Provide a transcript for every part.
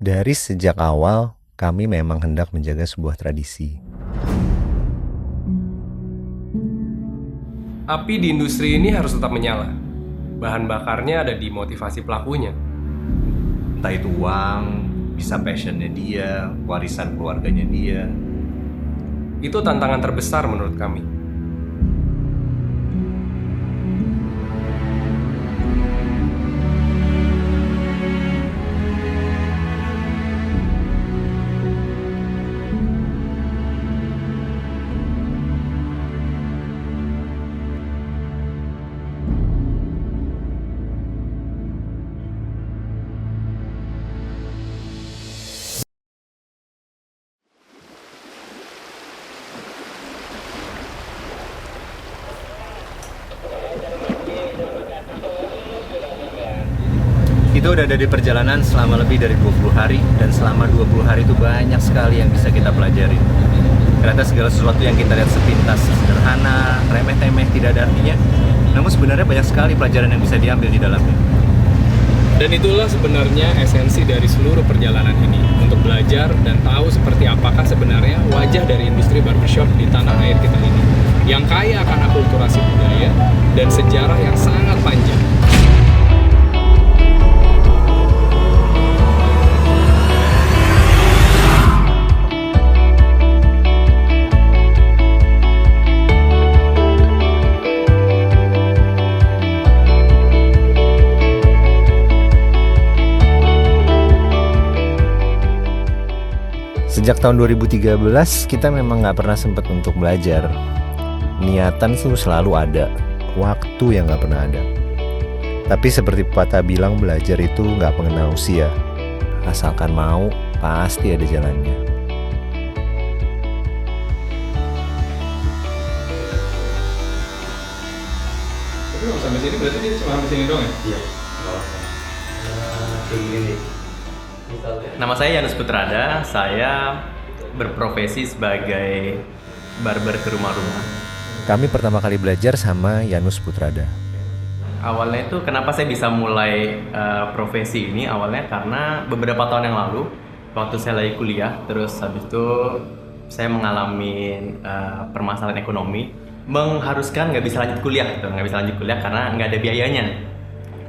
Dari sejak awal, kami memang hendak menjaga sebuah tradisi. Api di industri ini harus tetap menyala. Bahan bakarnya ada di motivasi pelakunya. Entah itu uang, bisa passionnya dia, warisan keluarganya dia. Itu tantangan terbesar menurut kami. Kita udah ada di perjalanan selama lebih dari 20 hari, dan selama 20 hari itu banyak sekali yang bisa kita pelajari. Ternyata segala sesuatu yang kita lihat sepintas sederhana, remeh-temeh, tidak ada artinya, namun sebenarnya banyak sekali pelajaran yang bisa diambil di dalamnya. Dan itulah sebenarnya esensi dari seluruh perjalanan ini, untuk belajar dan tahu seperti apakah sebenarnya wajah dari industri barbershop di tanah air kita ini, yang kaya akan akulturasi budaya dan sejarah yang sangat panjang. Sejak tahun 2013, kita memang nggak pernah sempat untuk belajar. Niatan tuh selalu ada, waktu yang nggak pernah ada. Tapi seperti pepatah bilang, belajar itu nggak mengenal usia. Asalkan mau, pasti ada jalannya. Tapi kalau sampai sini berarti dia cuma sampai sini doang ya? Iya, kayak gini nih. Nama saya Yanus Putrada, saya berprofesi sebagai barber ke rumah-rumah. Kami pertama kali belajar sama Yanus Putrada. Awalnya itu kenapa saya bisa mulai profesi ini, awalnya karena beberapa tahun yang lalu, waktu saya lagi kuliah, terus habis itu saya mengalami permasalahan ekonomi, mengharuskan nggak bisa lanjut kuliah gitu, nggak bisa lanjut kuliah karena nggak ada biayanya.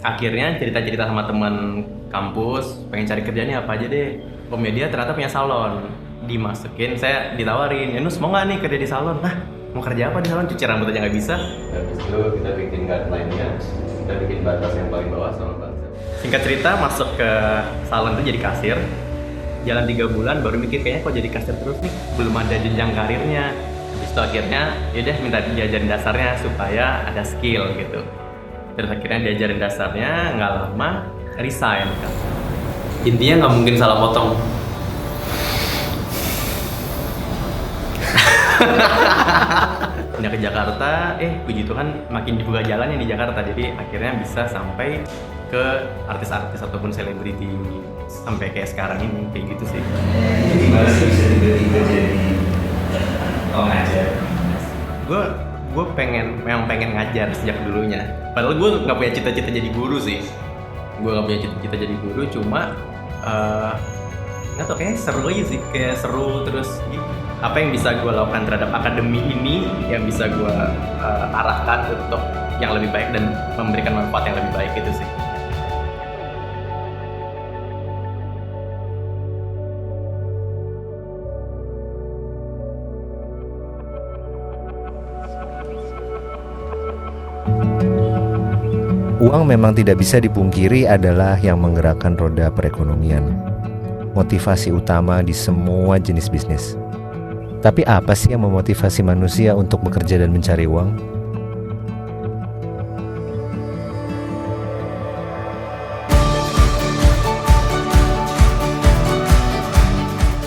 Akhirnya cerita-cerita sama teman kampus, pengen cari kerjanya apa aja deh. Om Media ternyata punya salon, dimasukin, saya ditawarin, Yanus mau nggak nih kerja di salon? Nah, mau kerja apa di salon? Cuci rambut aja nggak bisa. Habis itu kita bikin guideline-nya, kita bikin batas yang paling bawah sama batas. Singkat cerita, masuk ke salon itu jadi kasir. Jalan 3 bulan baru mikir kayaknya kok jadi kasir terus nih, belum ada jenjang karirnya. Habis itu akhirnya yaudah minta diajarin dasarnya supaya ada skill gitu. Terus akhirnya diajarin dasarnya, nggak lama resign kan. Intinya nggak mungkin salah potong. Pindah ke Jakarta, puji Tuhan makin dibuka jalannya di Jakarta, jadi akhirnya bisa sampai ke artis-artis ataupun selebriti sampai kayak sekarang ini, kayak gitu sih. Gimana sih bisa tiba-tiba jadi ngajar? Gue memang pengen ngajar sejak dulunya. Padahal gue nggak punya cita-cita jadi guru sih. Gue nggak punya cita-cita jadi guru, cuma nggak tau, kayak seru aja sih, kayak seru. Terus apa yang bisa gue lakukan terhadap akademi ini yang bisa gue arahkan untuk yang lebih baik dan memberikan manfaat yang lebih baik itu sih. Uang memang tidak bisa dipungkiri adalah yang menggerakkan roda perekonomian. Motivasi utama di semua jenis bisnis. Tapi apa sih yang memotivasi manusia untuk bekerja dan mencari uang?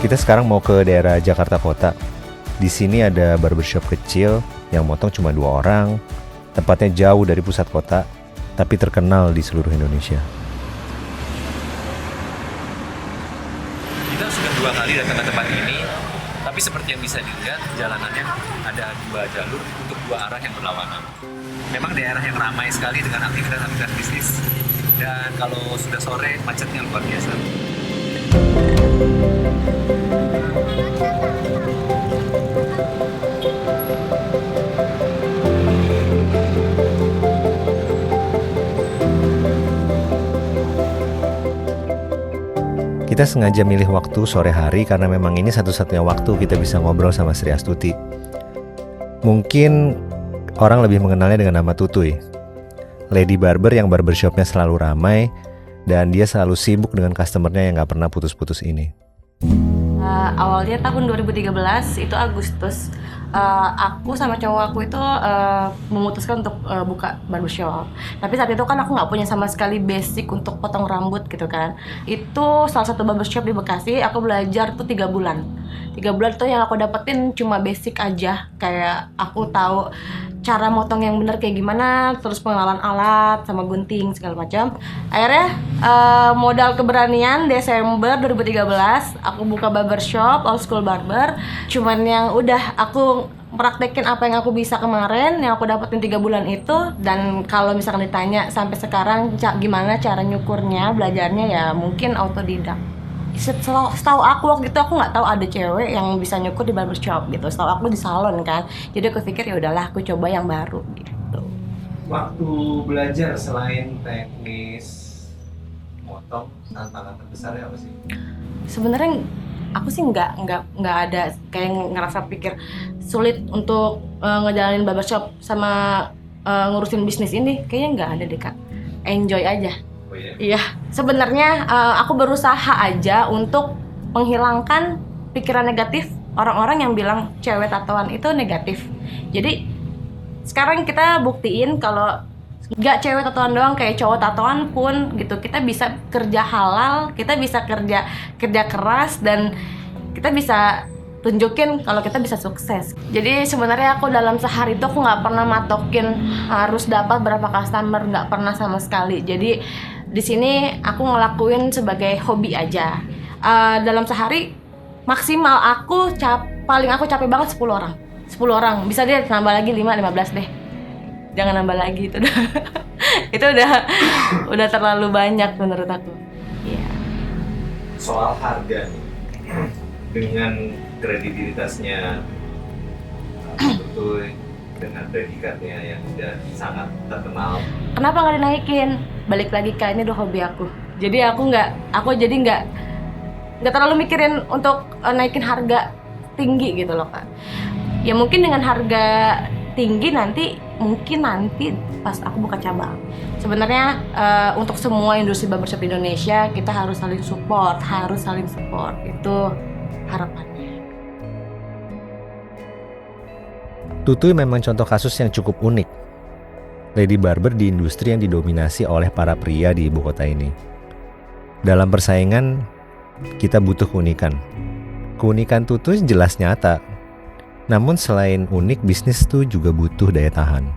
Kita sekarang mau ke daerah Jakarta Kota. Di sini ada barbershop kecil yang motong cuma 2 orang. Tempatnya jauh dari pusat kota, tapi terkenal di seluruh Indonesia. Kita sudah 2 kali datang ke tempat ini, tapi seperti yang bisa dilihat, jalanannya ada 2 jalur untuk 2 arah yang berlawanan. Memang daerah yang ramai sekali dengan aktivitas-aktivitas bisnis, dan kalau sudah sore, macetnya luar biasa. Kita sengaja milih waktu sore hari karena memang ini satu-satunya waktu kita bisa ngobrol sama Sri Astuti. Mungkin orang lebih mengenalnya dengan nama Tutuy, lady barber yang barbershopnya selalu ramai dan dia selalu sibuk dengan customernya yang gak pernah putus-putus ini. Awalnya tahun 2013 itu Agustus, aku sama cowok aku itu memutuskan untuk buka barbershop. Tapi saat itu kan aku nggak punya sama sekali basic untuk potong rambut gitu kan. Itu salah satu barbershop di Bekasi, aku belajar tuh 3 bulan. 3 bulan tuh yang aku dapetin cuma basic aja, kayak aku tahu cara motong yang bener kayak gimana, terus pengenalan alat sama gunting segala macam. Akhirnya modal keberanian Desember 2013 aku buka barbershop, old school barber. Cuman yang udah aku praktekin apa yang aku bisa kemarin, yang aku dapetin 3 bulan itu. Dan kalau misalkan ditanya sampai sekarang gimana cara nyukurnya, belajarnya ya mungkin autodidak. Setahu aku waktu itu aku nggak tahu ada cewek yang bisa nyukur di barbershop gitu. Setahu aku di salon kan. Jadi aku pikir ya udahlah aku coba yang baru gitu. Waktu belajar selain teknis motong, tantangan terbesarnya apa sih? Sebenarnya aku sih nggak ada kayak ngerasa pikir sulit untuk ngejalanin barbershop sama ngurusin bisnis ini. Kayaknya nggak ada deh Kak. Enjoy aja. Oh iya? Iya, sebenarnya aku berusaha aja untuk menghilangkan pikiran negatif orang-orang yang bilang cewek tatoan itu negatif. Jadi sekarang kita buktiin kalau nggak cewek tatoan doang, kayak cowok tatoan pun gitu, kita bisa kerja halal, kita bisa kerja keras, dan kita bisa tunjukin kalau kita bisa sukses. Jadi sebenarnya aku dalam sehari itu aku nggak pernah matokin harus dapat berapa customer, nggak pernah sama sekali. Jadi di sini aku ngelakuin sebagai hobi aja. Dalam sehari maksimal paling aku capek banget 10 orang. 10 orang, bisa deh nambah lagi 5-15 deh. Jangan nambah lagi, itu udah itu udah terlalu banyak menurut aku. Iya. Soal harga nih, dengan kredibilitasnya Tutuy, dengan predikatnya yang sudah sangat terkenal, Kenapa nggak dinaikin? Balik lagi Kak, ini udah hobi aku. Jadi aku nggak terlalu mikirin untuk naikin harga tinggi gitu loh Kak. Ya mungkin dengan harga tinggi nanti pas aku buka cabang. Sebenarnya untuk semua industri barbershop di Indonesia kita harus saling support. Itu harapannya. Tutuy memang contoh kasus yang cukup unik. Lady barber di industri yang didominasi oleh para pria di ibu kota ini. Dalam persaingan, kita butuh keunikan. Keunikan Tutuy jelas nyata. Namun selain unik, bisnis tuh juga butuh daya tahan.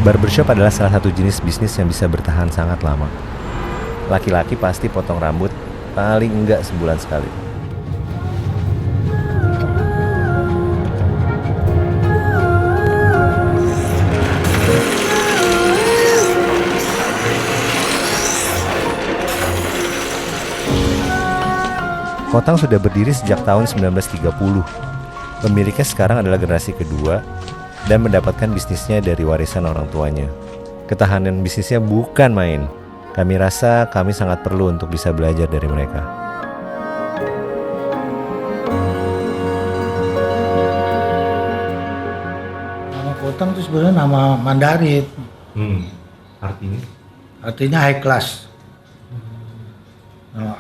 Barbershop adalah salah satu jenis bisnis yang bisa bertahan sangat lama. Laki-laki pasti potong rambut paling enggak sebulan sekali. Kotang sudah berdiri sejak tahun 1930. Pemiliknya sekarang adalah generasi kedua dan mendapatkan bisnisnya dari warisan orang tuanya. Ketahanan bisnisnya bukan main. Kami rasa kami sangat perlu untuk bisa belajar dari mereka. Nama Kotang itu sebenarnya nama Mandarin. Artinya? Artinya high class.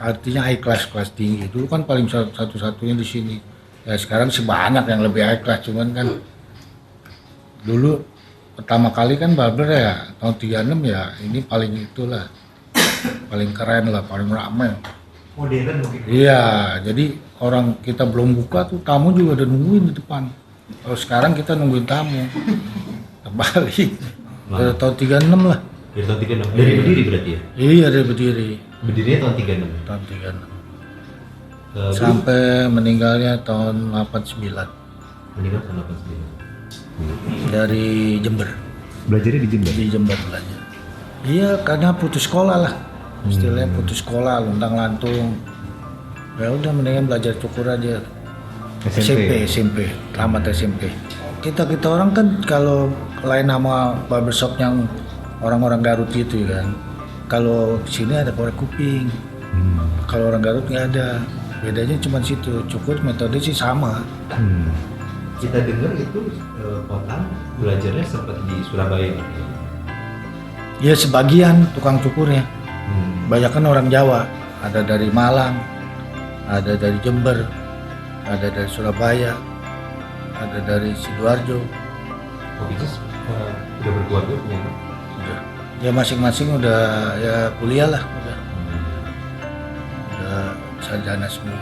Artinya high class, kelas tinggi. Dulu kan paling satu-satunya di sini. Ya sekarang sih banyak yang lebih high class, cuman kan dulu pertama kali kan barber ya tahun 36 ya, ini paling itulah. Paling keren lah, paling ramai. Modern mungkin? Iya, jadi orang kita belum buka tuh tamu juga udah nungguin di depan. Kalau sekarang kita nungguin tamu. Terbalik. Dari tahun 36 lah. Dari tahun 36? Dari berdiri berarti ya? Iya, dari berdiri. Berdirinya tahun 36. tahun 36. Sampai meninggalnya tahun 89 Meninggal tahun 89. dari Jember. Belajarnya di Jember. Di Jember belajar. Iya, karena putus sekolah lah. Istilahnya putus sekolah, luntang-lantung. Ya udah mendingan belajar cukur aja. SMP, tamat SMP. Kita orang kan kalau lain nama barbershop yang orang-orang Garut gitu kan. Kalau sini ada korek kuping. Kalau orang Garut nggak ada. Bedanya cuma situ. Cukur metode sih sama. Kita dengar itu Kotang belajarnya sempat di Surabaya. Ya sebagian tukang cukurnya. Banyak kan orang Jawa. Ada dari Malang, ada dari Jember, ada dari Surabaya, ada dari Sidoarjo. Oh, itu udah berkeluarga punya anak? Udah. Ya masing-masing udah ya kuliah lah. Udah sarjana semua.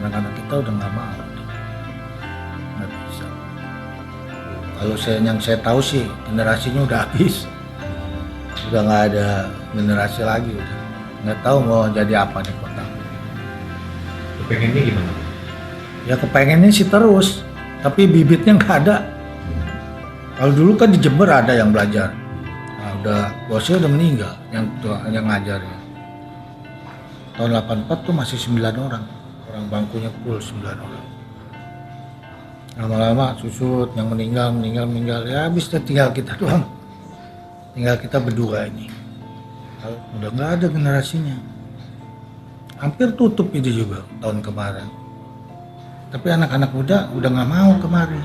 Anak-anak kita udah nggak mau. Nggak bisa. Kalau yang saya tahu sih generasinya udah habis. Udah nggak ada generasi lagi udah. Nggak tahu mau jadi apa di kota. Pengennya gimana? Ya kepengennya sih terus, tapi bibitnya nggak ada. Kalau dulu kan di Jember ada yang belajar. Nah, udah bosnya udah meninggal yang ngajarnya. Tahun 84 tuh masih 9 orang. Orang bangkunya full 9 orang. Lama-lama susut, yang meninggal. Ya habis tinggal kita doang. Tinggal kita berdua ini. Udah nggak ada generasinya. Hampir tutup itu juga tahun kemarin. Tapi anak-anak muda udah nggak mau kemari.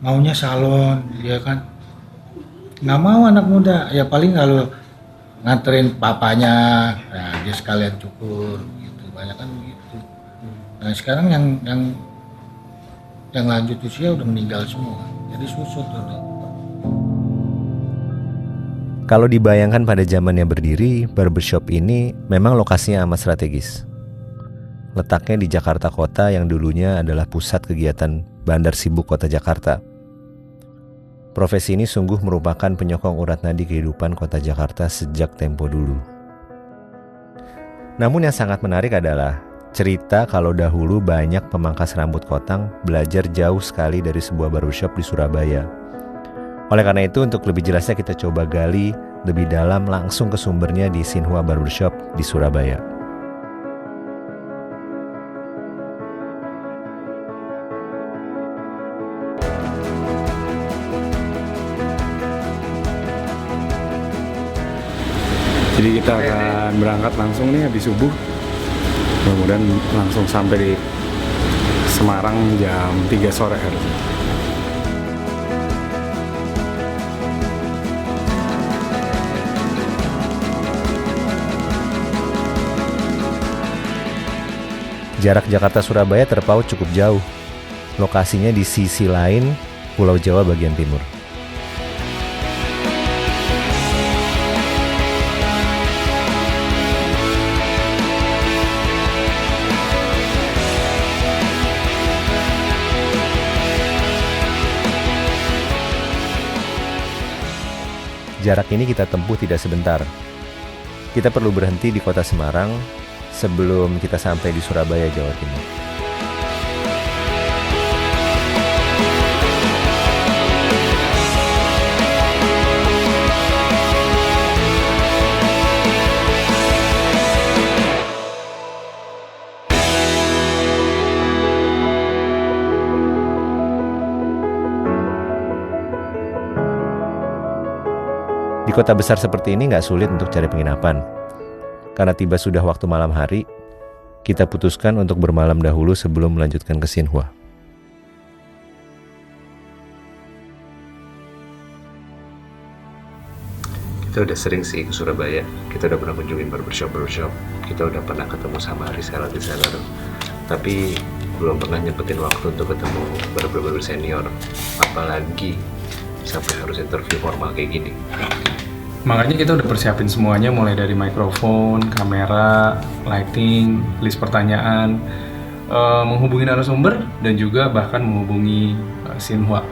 Maunya salon, dia kan. Nggak mau anak muda. Ya paling kalau nganterin papanya, ya dia sekalian cukur gitu. Banyak kan begitu. Nah sekarang yang lanjut usia udah meninggal semua. Jadi susut udah. Kalau dibayangkan pada zamannya berdiri, barbershop ini memang lokasinya amat strategis. Letaknya di Jakarta Kota yang dulunya adalah pusat kegiatan bandar sibuk kota Jakarta. Profesi ini sungguh merupakan penyokong urat nadi kehidupan kota Jakarta sejak tempo dulu. Namun yang sangat menarik adalah cerita kalau dahulu banyak pemangkas rambut kotang belajar jauh sekali dari sebuah barbershop di Surabaya. Oleh karena itu, untuk lebih jelasnya kita coba gali lebih dalam langsung ke sumbernya di Sinhua Barbershop di Surabaya. Jadi kita akan berangkat langsung nih habis subuh. Mudah-mudahan langsung sampai di Semarang jam 3 sore harusnya. Jarak Jakarta-Surabaya terpaut cukup jauh. Lokasinya di sisi lain Pulau Jawa bagian timur. Jarak ini kita tempuh tidak sebentar. Kita perlu berhenti di kota Semarang sebelum kita sampai di Surabaya, Jawa Timur. Di kota besar seperti ini nggak sulit untuk cari penginapan. Karena tiba sudah waktu malam hari, kita putuskan untuk bermalam dahulu sebelum melanjutkan ke Sinhua. Kita udah sering sih ke Surabaya. Kita udah pernah kunjungin barbershop. Kita udah pernah ketemu sama reseller. Tapi belum pernah nyempetin waktu untuk ketemu barber senior. Apalagi sampai harus interview formal kayak gini. Makanya kita udah persiapin semuanya, mulai dari mikrofon, kamera, lighting, list pertanyaan, menghubungi narasumber, dan juga bahkan menghubungi Sinhua.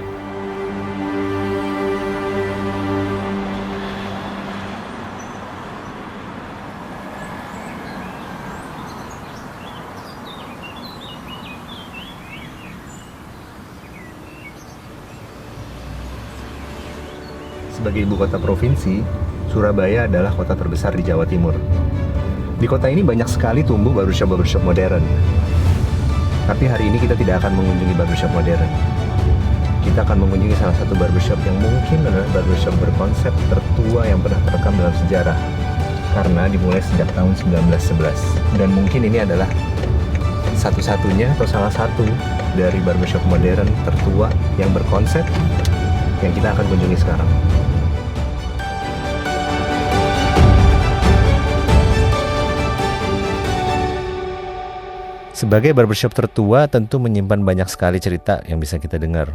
Sebagai ibu kota provinsi, Surabaya adalah kota terbesar di Jawa Timur. Di kota ini banyak sekali tumbuh barbershop modern. Tapi hari ini kita tidak akan mengunjungi barbershop modern. Kita akan mengunjungi salah satu barbershop yang mungkin adalah barbershop berkonsep tertua yang pernah terekam dalam sejarah. Karena dimulai sejak tahun 1911. Dan mungkin ini adalah satu-satunya atau salah satu dari barbershop modern tertua yang berkonsep yang kita akan kunjungi sekarang. Sebagai barbershop tertua tentu menyimpan banyak sekali cerita yang bisa kita dengar.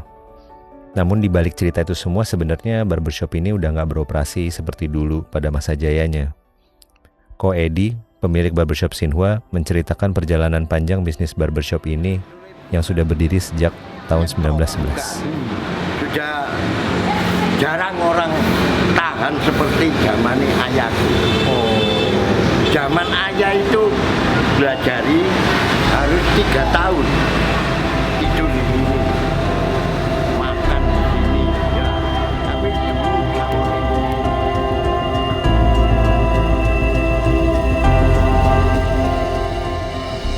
Namun di balik cerita itu semua sebenarnya barbershop ini udah nggak beroperasi seperti dulu pada masa jayanya. Ko Edi, pemilik barbershop Xinhua, menceritakan perjalanan panjang bisnis barbershop ini yang sudah berdiri sejak tahun 1911. Sudah jarang orang tahan seperti zaman ayahku. Zaman ayah itu belajari harus 3 tahun tidur di sini, makan di sini, ya. Tapi dulu sama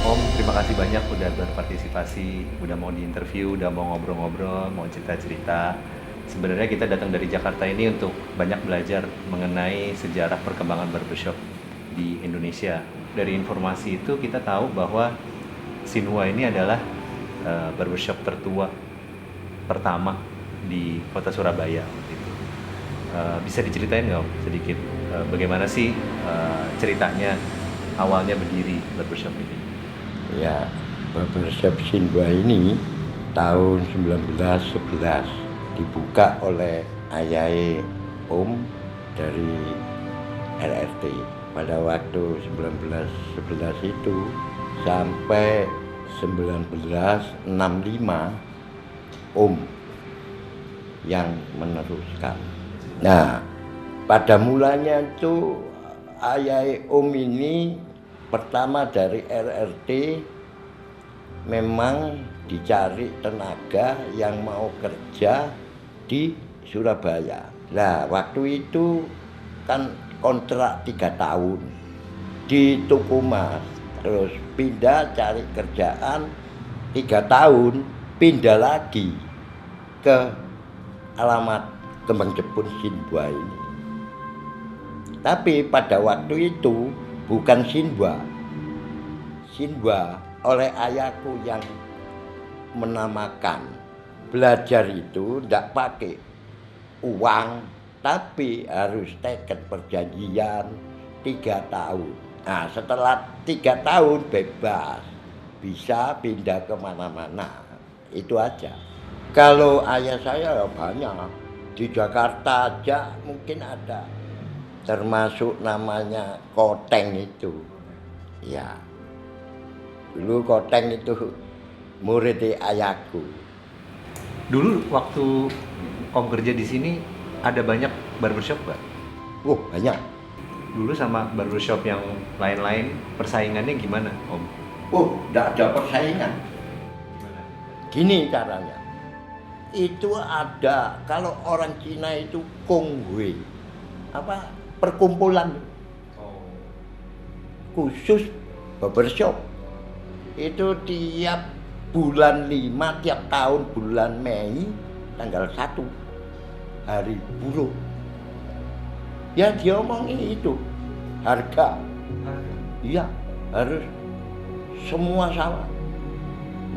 Om, terima kasih banyak udah berpartisipasi, udah mau diinterview, udah mau ngobrol-ngobrol, mau cerita-cerita. Sebenarnya kita datang dari Jakarta ini untuk banyak belajar mengenai sejarah perkembangan barbershop di Indonesia. Dari informasi itu kita tahu bahwa Xinhua ini adalah barbershop tertua pertama di kota Surabaya. Gitu. Bisa diceritain nggak Om sedikit bagaimana sih ceritanya awalnya berdiri barbershop ini? ya, barbershop Xinhua ini tahun 1911 dibuka oleh ayah Om dari RRT. Pada waktu 1911 itu sampai 1965 Om yang meneruskan. Nah, pada mulanya itu ayah Om ini pertama dari RRT memang dicari tenaga yang mau kerja di Surabaya. Nah, waktu itu kan kontrak 3 tahun di Tukumas, terus pindah cari kerjaan 3 tahun, pindah lagi ke alamat Kembang Jepun Xinhua ini. Tapi pada waktu itu bukan Xinhua oleh ayahku yang menamakan. Belajar itu tidak pakai uang, tapi harus teken perjanjian 3 tahun. Nah, setelah 3 tahun bebas, bisa pindah kemana-mana. Itu aja. Kalau ayah saya banyak, di Jakarta aja mungkin ada, termasuk namanya Koteng itu. Ya, dulu Koteng itu murid ayahku. Dulu waktu Om kerja di sini ada banyak barbershop Pak? Banyak. Dulu sama barbershop yang lain-lain persaingannya gimana Om? Enggak ada persaingan. Gini caranya. Itu ada, kalau orang Cina itu konghui, perkumpulan khusus barbershop. Itu tiap bulan 5, tiap tahun bulan Mei tanggal 1 hari buruh. Ya dia omongin itu harga. Iya, harus semua sama.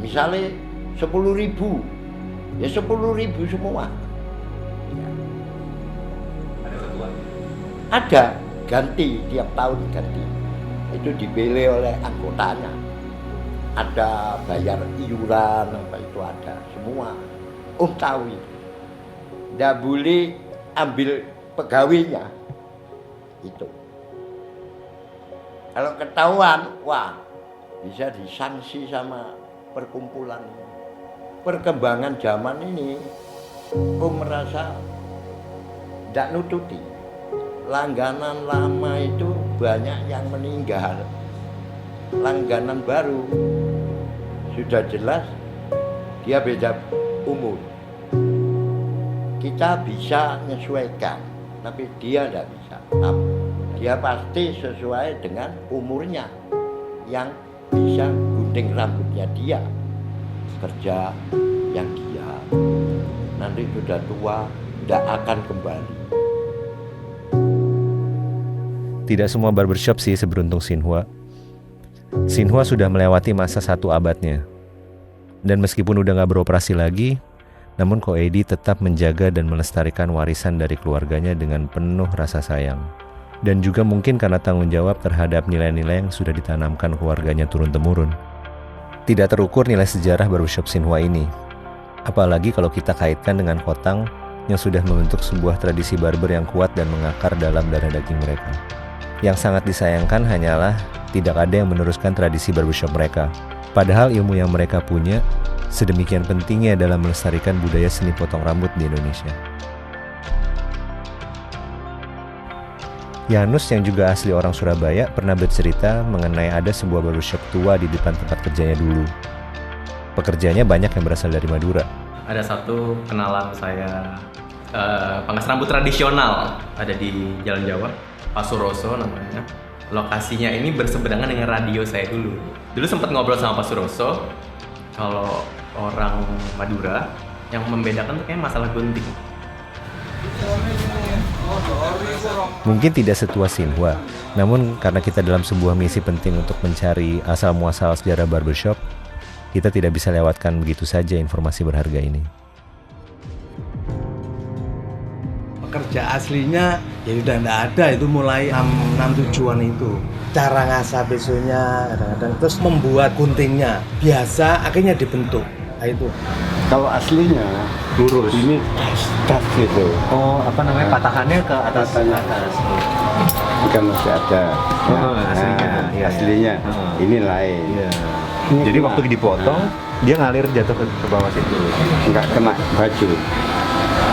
Misalnya 10.000, ya 10.000 semua. Ya. Ada ketua? Ada, ganti tiap tahun ganti. Itu dipilih oleh anggotanya. Ada bayar iuran apa itu ada semua. Tahu itu. Nggak boleh ambil pegawainya. Itu. Kalau ketahuan, bisa disanksi sama perkumpulan. Perkembangan zaman ini, merasa tidak nututi. Langganan lama itu banyak yang meninggal. Langganan baru sudah jelas dia beda umur. kita bisa menyesuaikan, tapi dia tidak bisa. Dia pasti sesuai dengan umurnya yang bisa gunting rambutnya dia. Kerja yang giat, nanti sudah tua tidak akan kembali. Tidak semua barbershop sih seberuntung Xinhua. Xinhua sudah melewati masa 1 abadnya. Dan meskipun udah gak beroperasi lagi, namun Ko Edi tetap menjaga dan melestarikan warisan dari keluarganya dengan penuh rasa sayang. Dan juga mungkin karena tanggung jawab terhadap nilai-nilai yang sudah ditanamkan keluarganya turun-temurun. Tidak terukur nilai sejarah barbershop Xinhua ini. Apalagi kalau kita kaitkan dengan Kotang yang sudah membentuk sebuah tradisi barber yang kuat dan mengakar dalam darah daging mereka. Yang sangat disayangkan hanyalah tidak ada yang meneruskan tradisi barbershop mereka. Padahal ilmu yang mereka punya sedemikian pentingnya dalam melestarikan budaya seni potong rambut di Indonesia. Yanus yang juga asli orang Surabaya pernah bercerita mengenai ada sebuah barbershop tua di depan tempat kerjanya dulu. Pekerjanya banyak yang berasal dari Madura. Ada satu kenalan saya, pangkas rambut tradisional, ada di Jalan Jawa, Pak Suroso namanya. Lokasinya ini berseberangan dengan radio saya dulu. Dulu sempat ngobrol sama Pak Suroso, kalau orang Madura yang membedakan tuh kayak masalah gunting. Mungkin tidak setua Xinhua, namun karena kita dalam sebuah misi penting untuk mencari asal-muasal sejarah barbershop, kita tidak bisa lewatkan begitu saja informasi berharga ini. Pekerja aslinya ya udah nggak ada, itu mulai 6-7-an itu. Cara ngasah besoknya kadang-kadang, terus membuat guntingnya biasa akhirnya dibentuk. Nah, itu. Kalau aslinya lurus, ini tas gitu. Oh, apa namanya, patahannya ke atas? Bukan masih ada. Aslinya. Iya, aslinya. Ini lain. Iya. Jadi waktu dipotong, dia ngalir jatuh ke bawah situ. Enggak kena baju.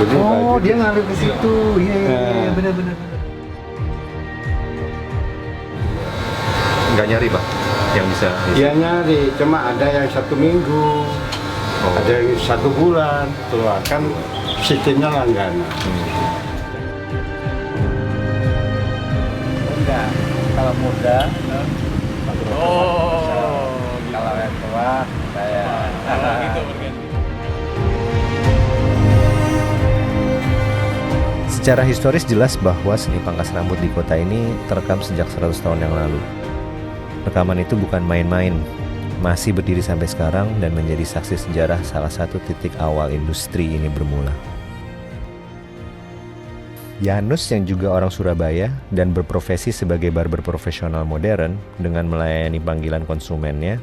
Jadi Oh, baju dia ngalir ke situ. Iya, benar-benar. Nggak nyari, Pak? Yang bisa? dia nyari, cuma ada yang 1 minggu. Ada yang 1 bulan, keluar kan sistemnya langganan. Enggak, kalau muda, kalau yang tua, saya. Secara historis jelas bahwa seni pangkas rambut di kota ini terekam sejak 100 tahun yang lalu. Rekaman itu bukan main-main, masih berdiri sampai sekarang dan menjadi saksi sejarah salah satu titik awal industri ini bermula. Yanus yang juga orang Surabaya dan berprofesi sebagai barber profesional modern dengan melayani panggilan konsumennya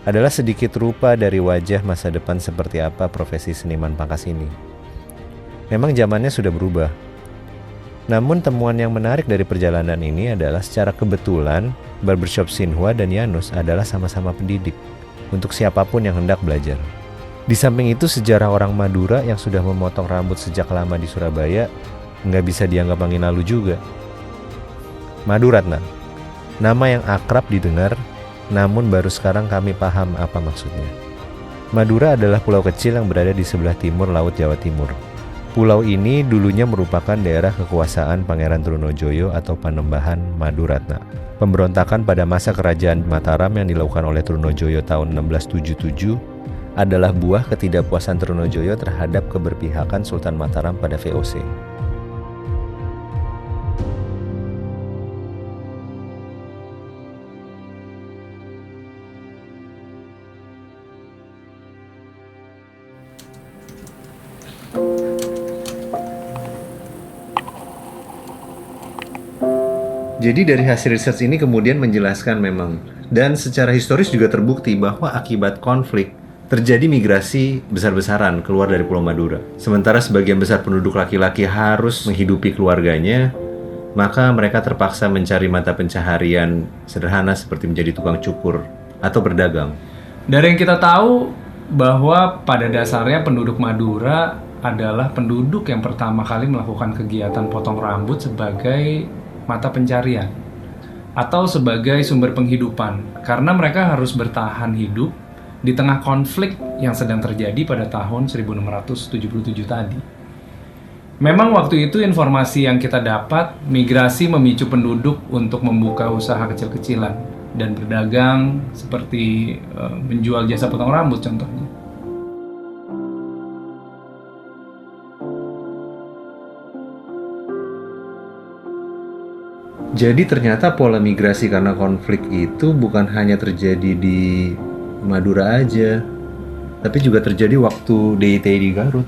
adalah sedikit rupa dari wajah masa depan seperti apa profesi seniman pangkas ini. Memang zamannya sudah berubah. Namun temuan yang menarik dari perjalanan ini adalah secara kebetulan barbershop Xinhua dan Yanus adalah sama-sama pendidik untuk siapapun yang hendak belajar. Di samping itu sejarah orang Madura yang sudah memotong rambut sejak lama di Surabaya nggak bisa dianggap angin lalu juga. Maduratna, nama yang akrab didengar, namun baru sekarang kami paham apa maksudnya. Madura adalah pulau kecil yang berada di sebelah timur Laut Jawa Timur. Pulau ini dulunya merupakan daerah kekuasaan Pangeran Trunojoyo atau Panembahan Maduratna. Pemberontakan pada masa kerajaan Mataram yang dilakukan oleh Trunojoyo tahun 1677 adalah buah ketidakpuasan Trunojoyo terhadap keberpihakan Sultan Mataram pada VOC. Jadi dari hasil research ini kemudian menjelaskan memang, dan secara historis juga terbukti bahwa akibat konflik terjadi migrasi besar-besaran keluar dari Pulau Madura. Sementara sebagian besar penduduk laki-laki harus menghidupi keluarganya, maka mereka terpaksa mencari mata pencaharian sederhana seperti menjadi tukang cukur atau berdagang. Dari yang kita tahu bahwa pada dasarnya penduduk Madura adalah penduduk yang pertama kali melakukan kegiatan potong rambut sebagai mata pencarian atau sebagai sumber penghidupan karena mereka harus bertahan hidup di tengah konflik yang sedang terjadi pada tahun 1677 tadi. Memang waktu itu informasi yang kita dapat, migrasi memicu penduduk untuk membuka usaha kecil-kecilan dan berdagang seperti menjual jasa potong rambut contohnya. Jadi ternyata pola migrasi karena konflik itu bukan hanya terjadi di Madura aja, tapi juga terjadi waktu DITI di Garut.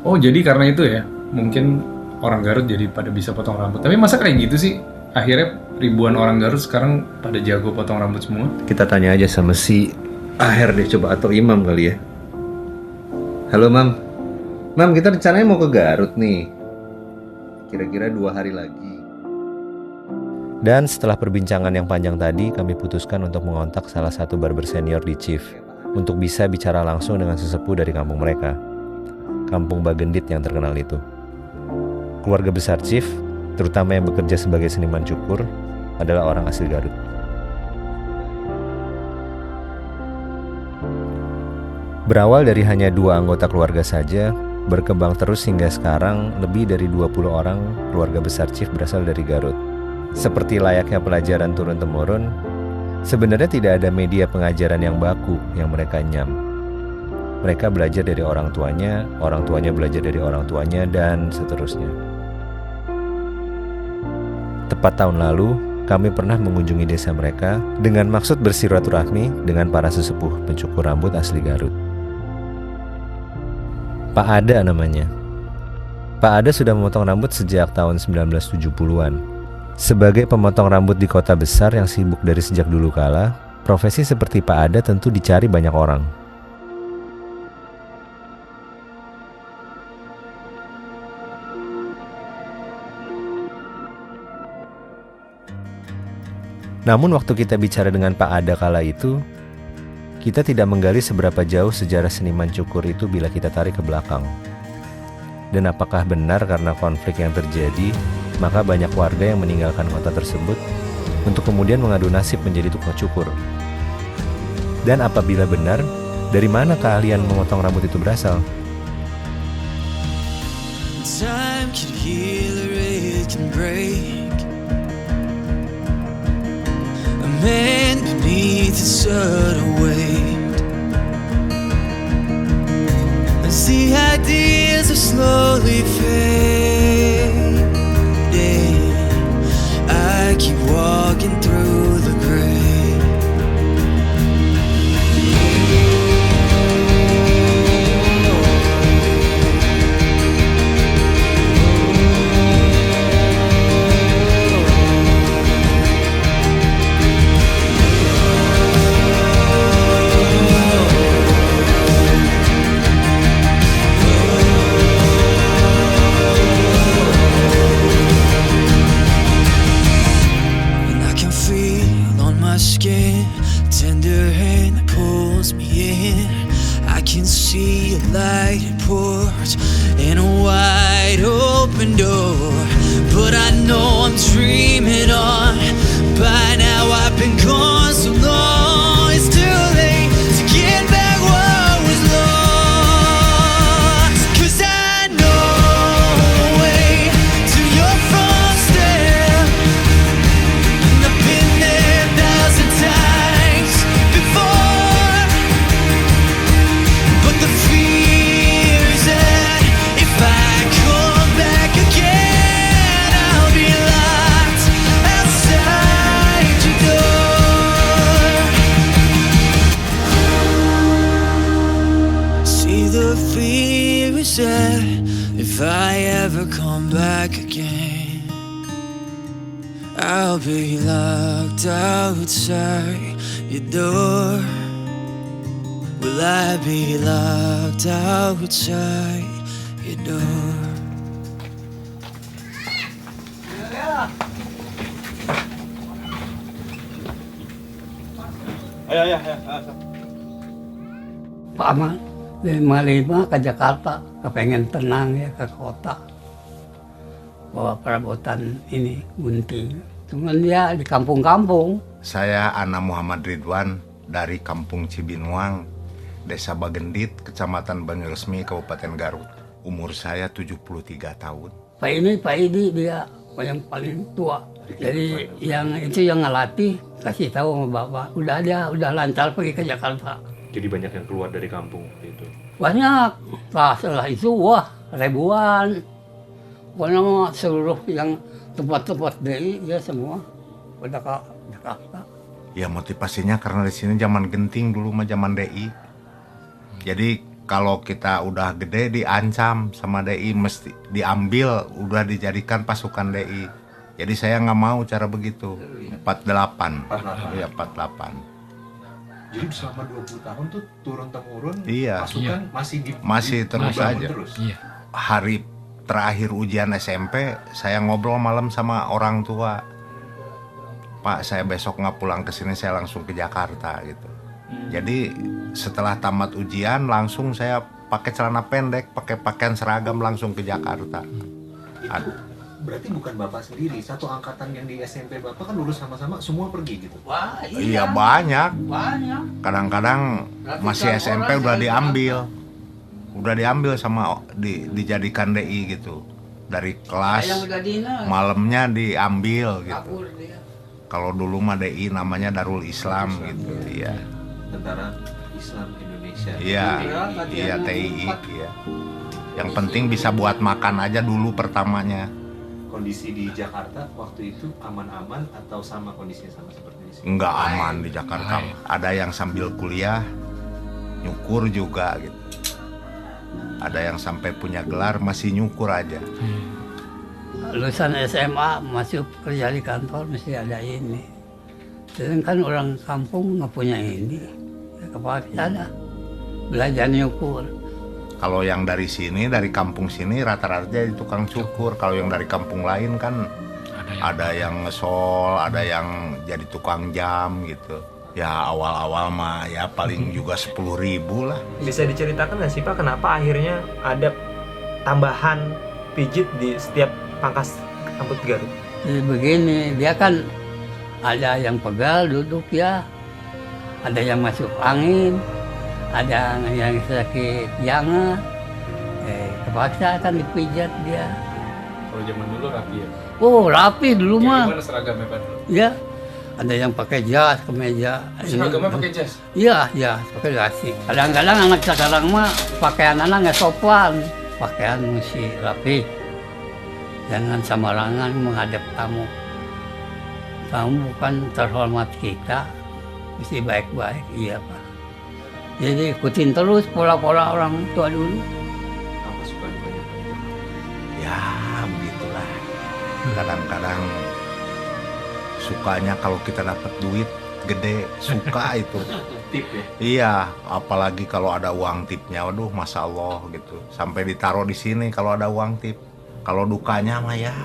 Oh, jadi karena itu ya, mungkin orang Garut jadi pada bisa potong rambut. Tapi masa kayak gitu sih? Akhirnya ribuan orang Garut sekarang pada jago potong rambut semua. Kita tanya aja sama si Aher deh coba, atau Imam kali ya. Halo Mam. Mam, kita rencananya mau ke Garut nih. Kira-kira 2 hari lagi. Dan setelah perbincangan yang panjang tadi, kami putuskan untuk mengontak salah satu barber senior di Chief untuk bisa bicara langsung dengan sesepuh dari kampung mereka, Kampung Bagendit yang terkenal itu. Keluarga besar Chief, terutama yang bekerja sebagai seniman cukur, adalah orang asli Garut. Berawal dari hanya 2 anggota keluarga saja, berkembang terus hingga sekarang lebih dari 20 orang keluarga besar Chief berasal dari Garut. Seperti layaknya pelajaran turun-temurun, sebenarnya tidak ada media pengajaran yang baku yang mereka nyam. Mereka belajar dari orang tuanya belajar dari orang tuanya, dan seterusnya. Tepat tahun lalu, kami pernah mengunjungi desa mereka dengan maksud bersilaturahmi dengan para sesepuh pencukur rambut asli Garut. Pak Ada namanya. Pak Ada sudah memotong rambut sejak tahun 1970-an. Sebagai pemotong rambut di kota besar yang sibuk dari sejak dulu kala, profesi seperti Pak Ada tentu dicari banyak orang. Namun waktu kita bicara dengan Pak Ada kala itu, kita tidak menggali seberapa jauh sejarah seniman cukur itu bila kita tarik ke belakang. Dan apakah benar karena konflik yang terjadi, maka banyak warga yang meninggalkan kota tersebut untuk kemudian mengadu nasib menjadi tukang cukur. Dan apabila benar, dari mana keahlian memotong rambut itu berasal? Time can heal or it can break. A man beneath a subtle weight. As the ideas are slowly fading, I keep walking through the gray. Tender hand that pulls me in. I can see a light it pours in a wide open door. But I know I'm dreaming on. By now I've been gone so long. It's too late to get back what was lost. 'Cause I know the way to your front step, and I've been there 1,000 times before. But the fear is that if I come back again, I'll be locked outside your door. See, the fear is that if I ever come back again, I'll be locked outside your door. Will I be locked outside your door? Pak Ahmad 55 ke Jakarta, kepengen tenang ya ke kota. Bawa perabotan ini gunting. Cuman dia di kampung-kampung. Saya Ana Muhammad Ridwan dari Kampung Cibinuang, Desa Bagendit, Kecamatan Banyuresmi, Kabupaten Garut. Umur saya 73 tahun. Pak Idi dia yang paling tua. Jadi yang itu yang ngelatih, kasih tahu sama bapak. Udah lancar pergi ke Jakarta. Jadi banyak yang keluar dari kampung gitu. Banyak. Setelah itu ribuan. Pokoknya seluruh yang tempat-tempat DI ya semua udah ke Jakarta. Ya motivasinya karena di sini zaman genting dulu mah zaman DI. Jadi kalau kita udah gede diancam sama DI, mesti diambil, udah dijadikan pasukan DI. Jadi saya nggak mau cara begitu. 48. Iya 48. Jadi selama 20 tahun tuh turun-temurun Iya. pasukan Masih terus aja. Terus. Hari terakhir ujian SMP, saya ngobrol malam sama orang tua. Pak, saya besok nggak pulang ke sini, saya langsung ke Jakarta gitu. Jadi setelah tamat ujian langsung saya pakai celana pendek, pakai pakaian seragam langsung ke Jakarta. Berarti bukan Bapak sendiri, satu angkatan yang di SMP Bapak kan lulus sama-sama semua pergi gitu. Wah, Iya banyak. Banyak. Kadang-kadang masih SMP udah diambil sama dijadikan DI gitu. Dari kelas malamnya diambil gitu. Kalau dulu mah DI namanya Darul Islam gitu, iya. Tentara Islam Indonesia. Iya TII, iya. Yang penting bisa buat makan aja dulu pertamanya. Kondisi di Jakarta waktu itu aman-aman atau sama kondisinya sama seperti di sini? Enggak aman di Jakarta. Ada yang sambil kuliah, nyukur juga gitu. Ada yang sampai punya gelar masih nyukur aja. Lulusan SMA masuk kerja di kantor mesti ada ini. Sedangkan orang kampung nggak punya ini. Kepaksa ada belajar nyukur. Kalau yang dari sini, dari kampung sini rata-rata jadi tukang cukur. Kalau yang dari kampung lain kan ada yang ngesol, ada yang jadi tukang jam gitu. Ya awal-awal mah ya paling juga 10.000 lah. Bisa diceritakan nggak sih Pak kenapa akhirnya ada tambahan pijit di setiap pangkas rambut Garut? Jadi begini, dia kan ada yang pegal duduk ya, ada yang masuk angin, ada yang sakit jangan, kepaksa kan dipijat dia. Kalau zaman dulu rapi ya? Oh rapi dulu mah. Gimana seragamnya Pak dulu? Ya, ada yang pakai jas, kemeja. Seragamnya pakai jas? Iya, pakai dasi. Kadang-kadang anak sekarang mah pakaian anak nggak sopan, pakaian mesti rapi. Jangan sembarangan menghadap tamu. Tamu bukan terhormat kita, mesti baik-baik, iya Pak. Jadi ikutin terus pola-pola orang tua dulu. Apa suka dukanya? Ya begitulah. Kadang-kadang sukanya kalau kita dapat duit gede, suka itu. Tip ya? Iya, apalagi kalau ada uang tipnya, waduh masya Allah gitu. Sampai ditaruh di sini kalau ada uang tip. Kalau dukanya mah ya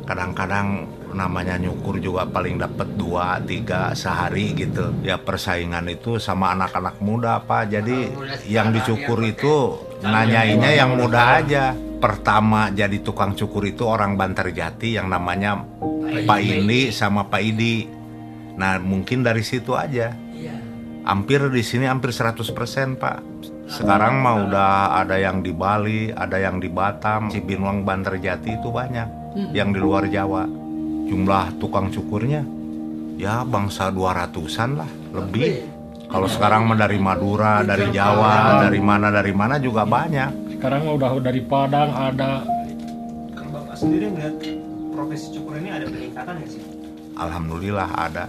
kadang-kadang namanya nyukur juga paling dapat 2-3 sehari gitu. Ya persaingan itu sama anak-anak muda Pak. Jadi yang dicukur itu nanyainnya yang muda aja. Pertama jadi tukang cukur itu orang Bantarjati yang namanya Pak Indi sama Pak Idi. Nah mungkin dari situ aja. Hampir di sini hampir 100% Pak. Sekarang mah udah ada yang di Bali, ada yang di Batam, Cibinong, Bantarjati itu banyak. Yang di luar Jawa. Jumlah tukang cukurnya ya bangsa 200-an lah, lebih. Kalau sekarang mah dari Madura, dari Jawa, dari mana juga banyak. Sekarang udah dari Padang ada. Kalau Bapak sendiri ngeliat profesi cukur ini ada peningkatan nggak sih? Alhamdulillah ada.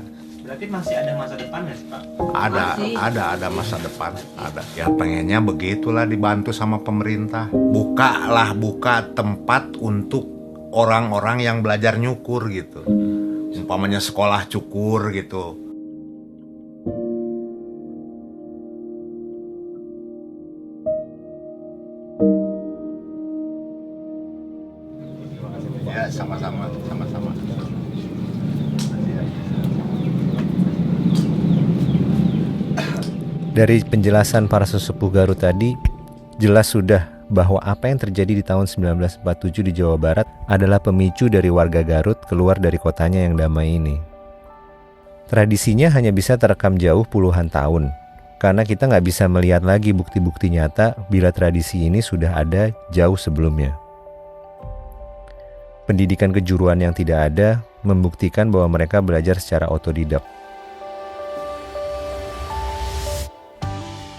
Berarti masih ada masa depan nggak sih Pak? Ada masa depan, ada. Ya pengennya begitulah dibantu sama pemerintah. Buka tempat untuk orang-orang yang belajar nyukur gitu. Umpamanya sekolah cukur gitu. Ya sama-sama. Dari penjelasan para sesepuh Garut tadi, jelas sudah bahwa apa yang terjadi di tahun 1947 di Jawa Barat adalah pemicu dari warga Garut keluar dari kotanya yang damai ini. Tradisinya hanya bisa terekam jauh puluhan tahun, Karena kita nggak bisa melihat lagi bukti-bukti nyata bila tradisi ini sudah ada jauh sebelumnya. Pendidikan kejuruan yang tidak ada membuktikan bahwa mereka belajar secara otodidak.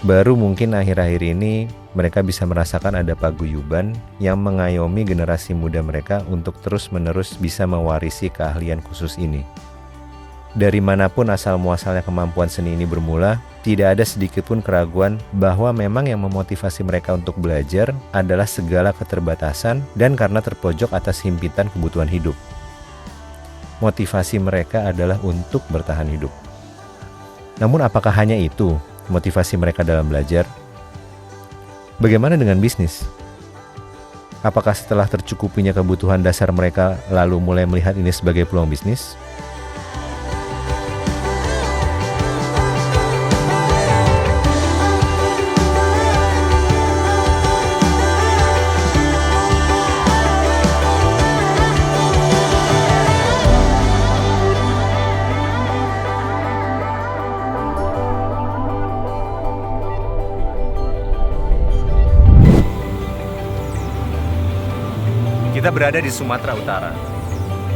Baru mungkin akhir-akhir ini mereka bisa merasakan ada paguyuban yang mengayomi generasi muda mereka untuk terus-menerus bisa mewarisi keahlian khusus ini. Dari manapun asal-muasalnya kemampuan seni ini bermula, tidak ada sedikitpun keraguan bahwa memang yang memotivasi mereka untuk belajar adalah segala keterbatasan dan karena terpojok atas himpitan kebutuhan hidup. Motivasi mereka adalah untuk bertahan hidup. Namun apakah hanya itu motivasi mereka dalam belajar? Bagaimana dengan bisnis? Apakah setelah tercukupinya kebutuhan dasar mereka lalu mulai melihat ini sebagai peluang bisnis? Kita berada di Sumatera Utara.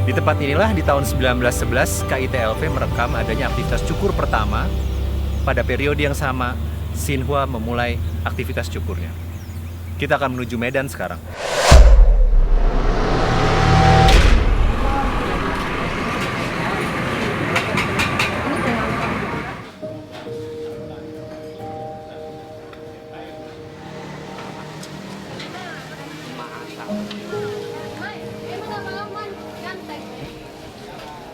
Di tempat inilah di tahun 1911 KITLV merekam adanya aktivitas cukur pertama. Pada periode yang sama, Xinhua memulai aktivitas cukurnya. Kita akan menuju Medan sekarang.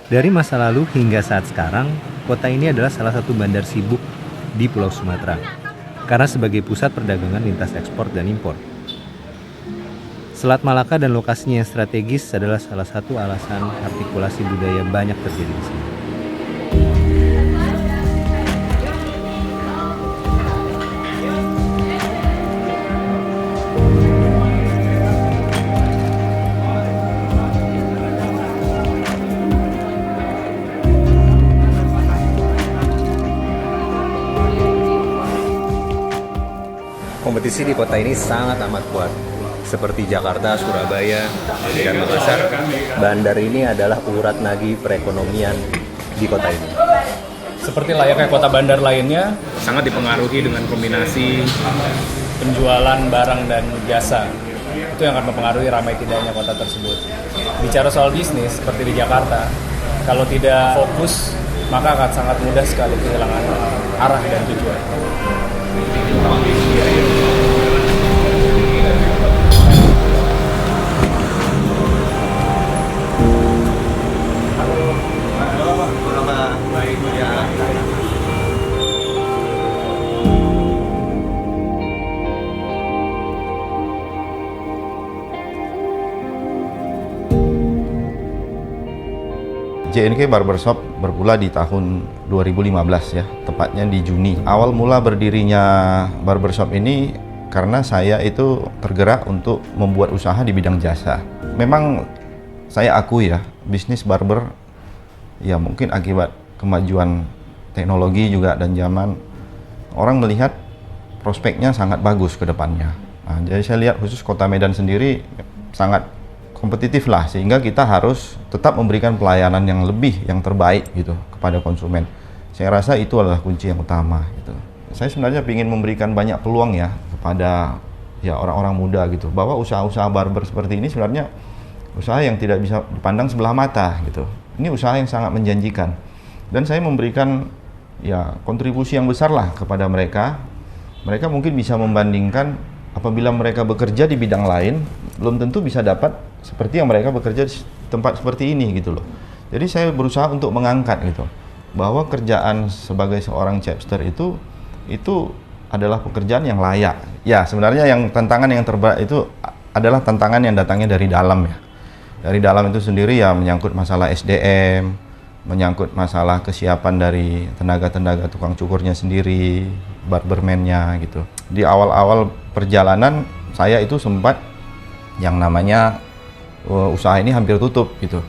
Dari masa lalu hingga saat sekarang, kota ini adalah salah satu bandar sibuk di Pulau Sumatera, karena sebagai pusat perdagangan lintas ekspor dan impor. Selat Malaka dan lokasinya yang strategis adalah salah satu alasan artikulasi budaya banyak terjadi di sini. Kompetisi di kota ini sangat amat kuat. Seperti Jakarta, Surabaya, dan Makassar, bandar ini adalah urat nadi perekonomian di kota ini. Seperti layaknya kota bandar lainnya, sangat dipengaruhi dengan kombinasi penjualan barang dan jasa. Itu yang akan mempengaruhi ramai tidaknya kota tersebut. Bicara soal bisnis, seperti di Jakarta, kalau tidak fokus, maka akan sangat mudah sekali kehilangan arah dan tujuan. JNK Barbershop bermula di tahun 2015 ya, tepatnya di Juni. Awal mula berdirinya barbershop ini karena saya itu tergerak untuk membuat usaha di bidang jasa. Memang saya akui ya, bisnis barber ya mungkin akibat kemajuan teknologi juga dan zaman, orang melihat prospeknya sangat bagus ke depannya. Nah, jadi saya lihat khusus Kota Medan sendiri sangat kompetitif lah, sehingga kita harus tetap memberikan pelayanan yang lebih, yang terbaik gitu kepada konsumen. Saya rasa itu adalah kunci yang utama gitu. Saya sebenarnya ingin memberikan banyak peluang ya kepada ya orang-orang muda gitu, bahwa usaha-usaha barber seperti ini sebenarnya usaha yang tidak bisa dipandang sebelah mata gitu. Ini usaha yang sangat menjanjikan, dan saya memberikan ya kontribusi yang besar lah kepada mereka. Mereka mungkin bisa membandingkan apabila mereka bekerja di bidang lain, belum tentu bisa dapat seperti yang mereka bekerja di tempat seperti ini gitu loh. Jadi saya berusaha untuk mengangkat gitu, bahwa kerjaan sebagai seorang chapster itu adalah pekerjaan yang layak. Ya sebenarnya yang tantangan yang terberat itu adalah tantangan yang datangnya dari dalam ya. Dari dalam itu sendiri ya menyangkut masalah SDM, menyangkut masalah kesiapan dari tenaga-tenaga tukang cukurnya sendiri, barberman-nya gitu. Di awal-awal perjalanan saya itu sempat yang namanya usaha ini hampir tutup gitu.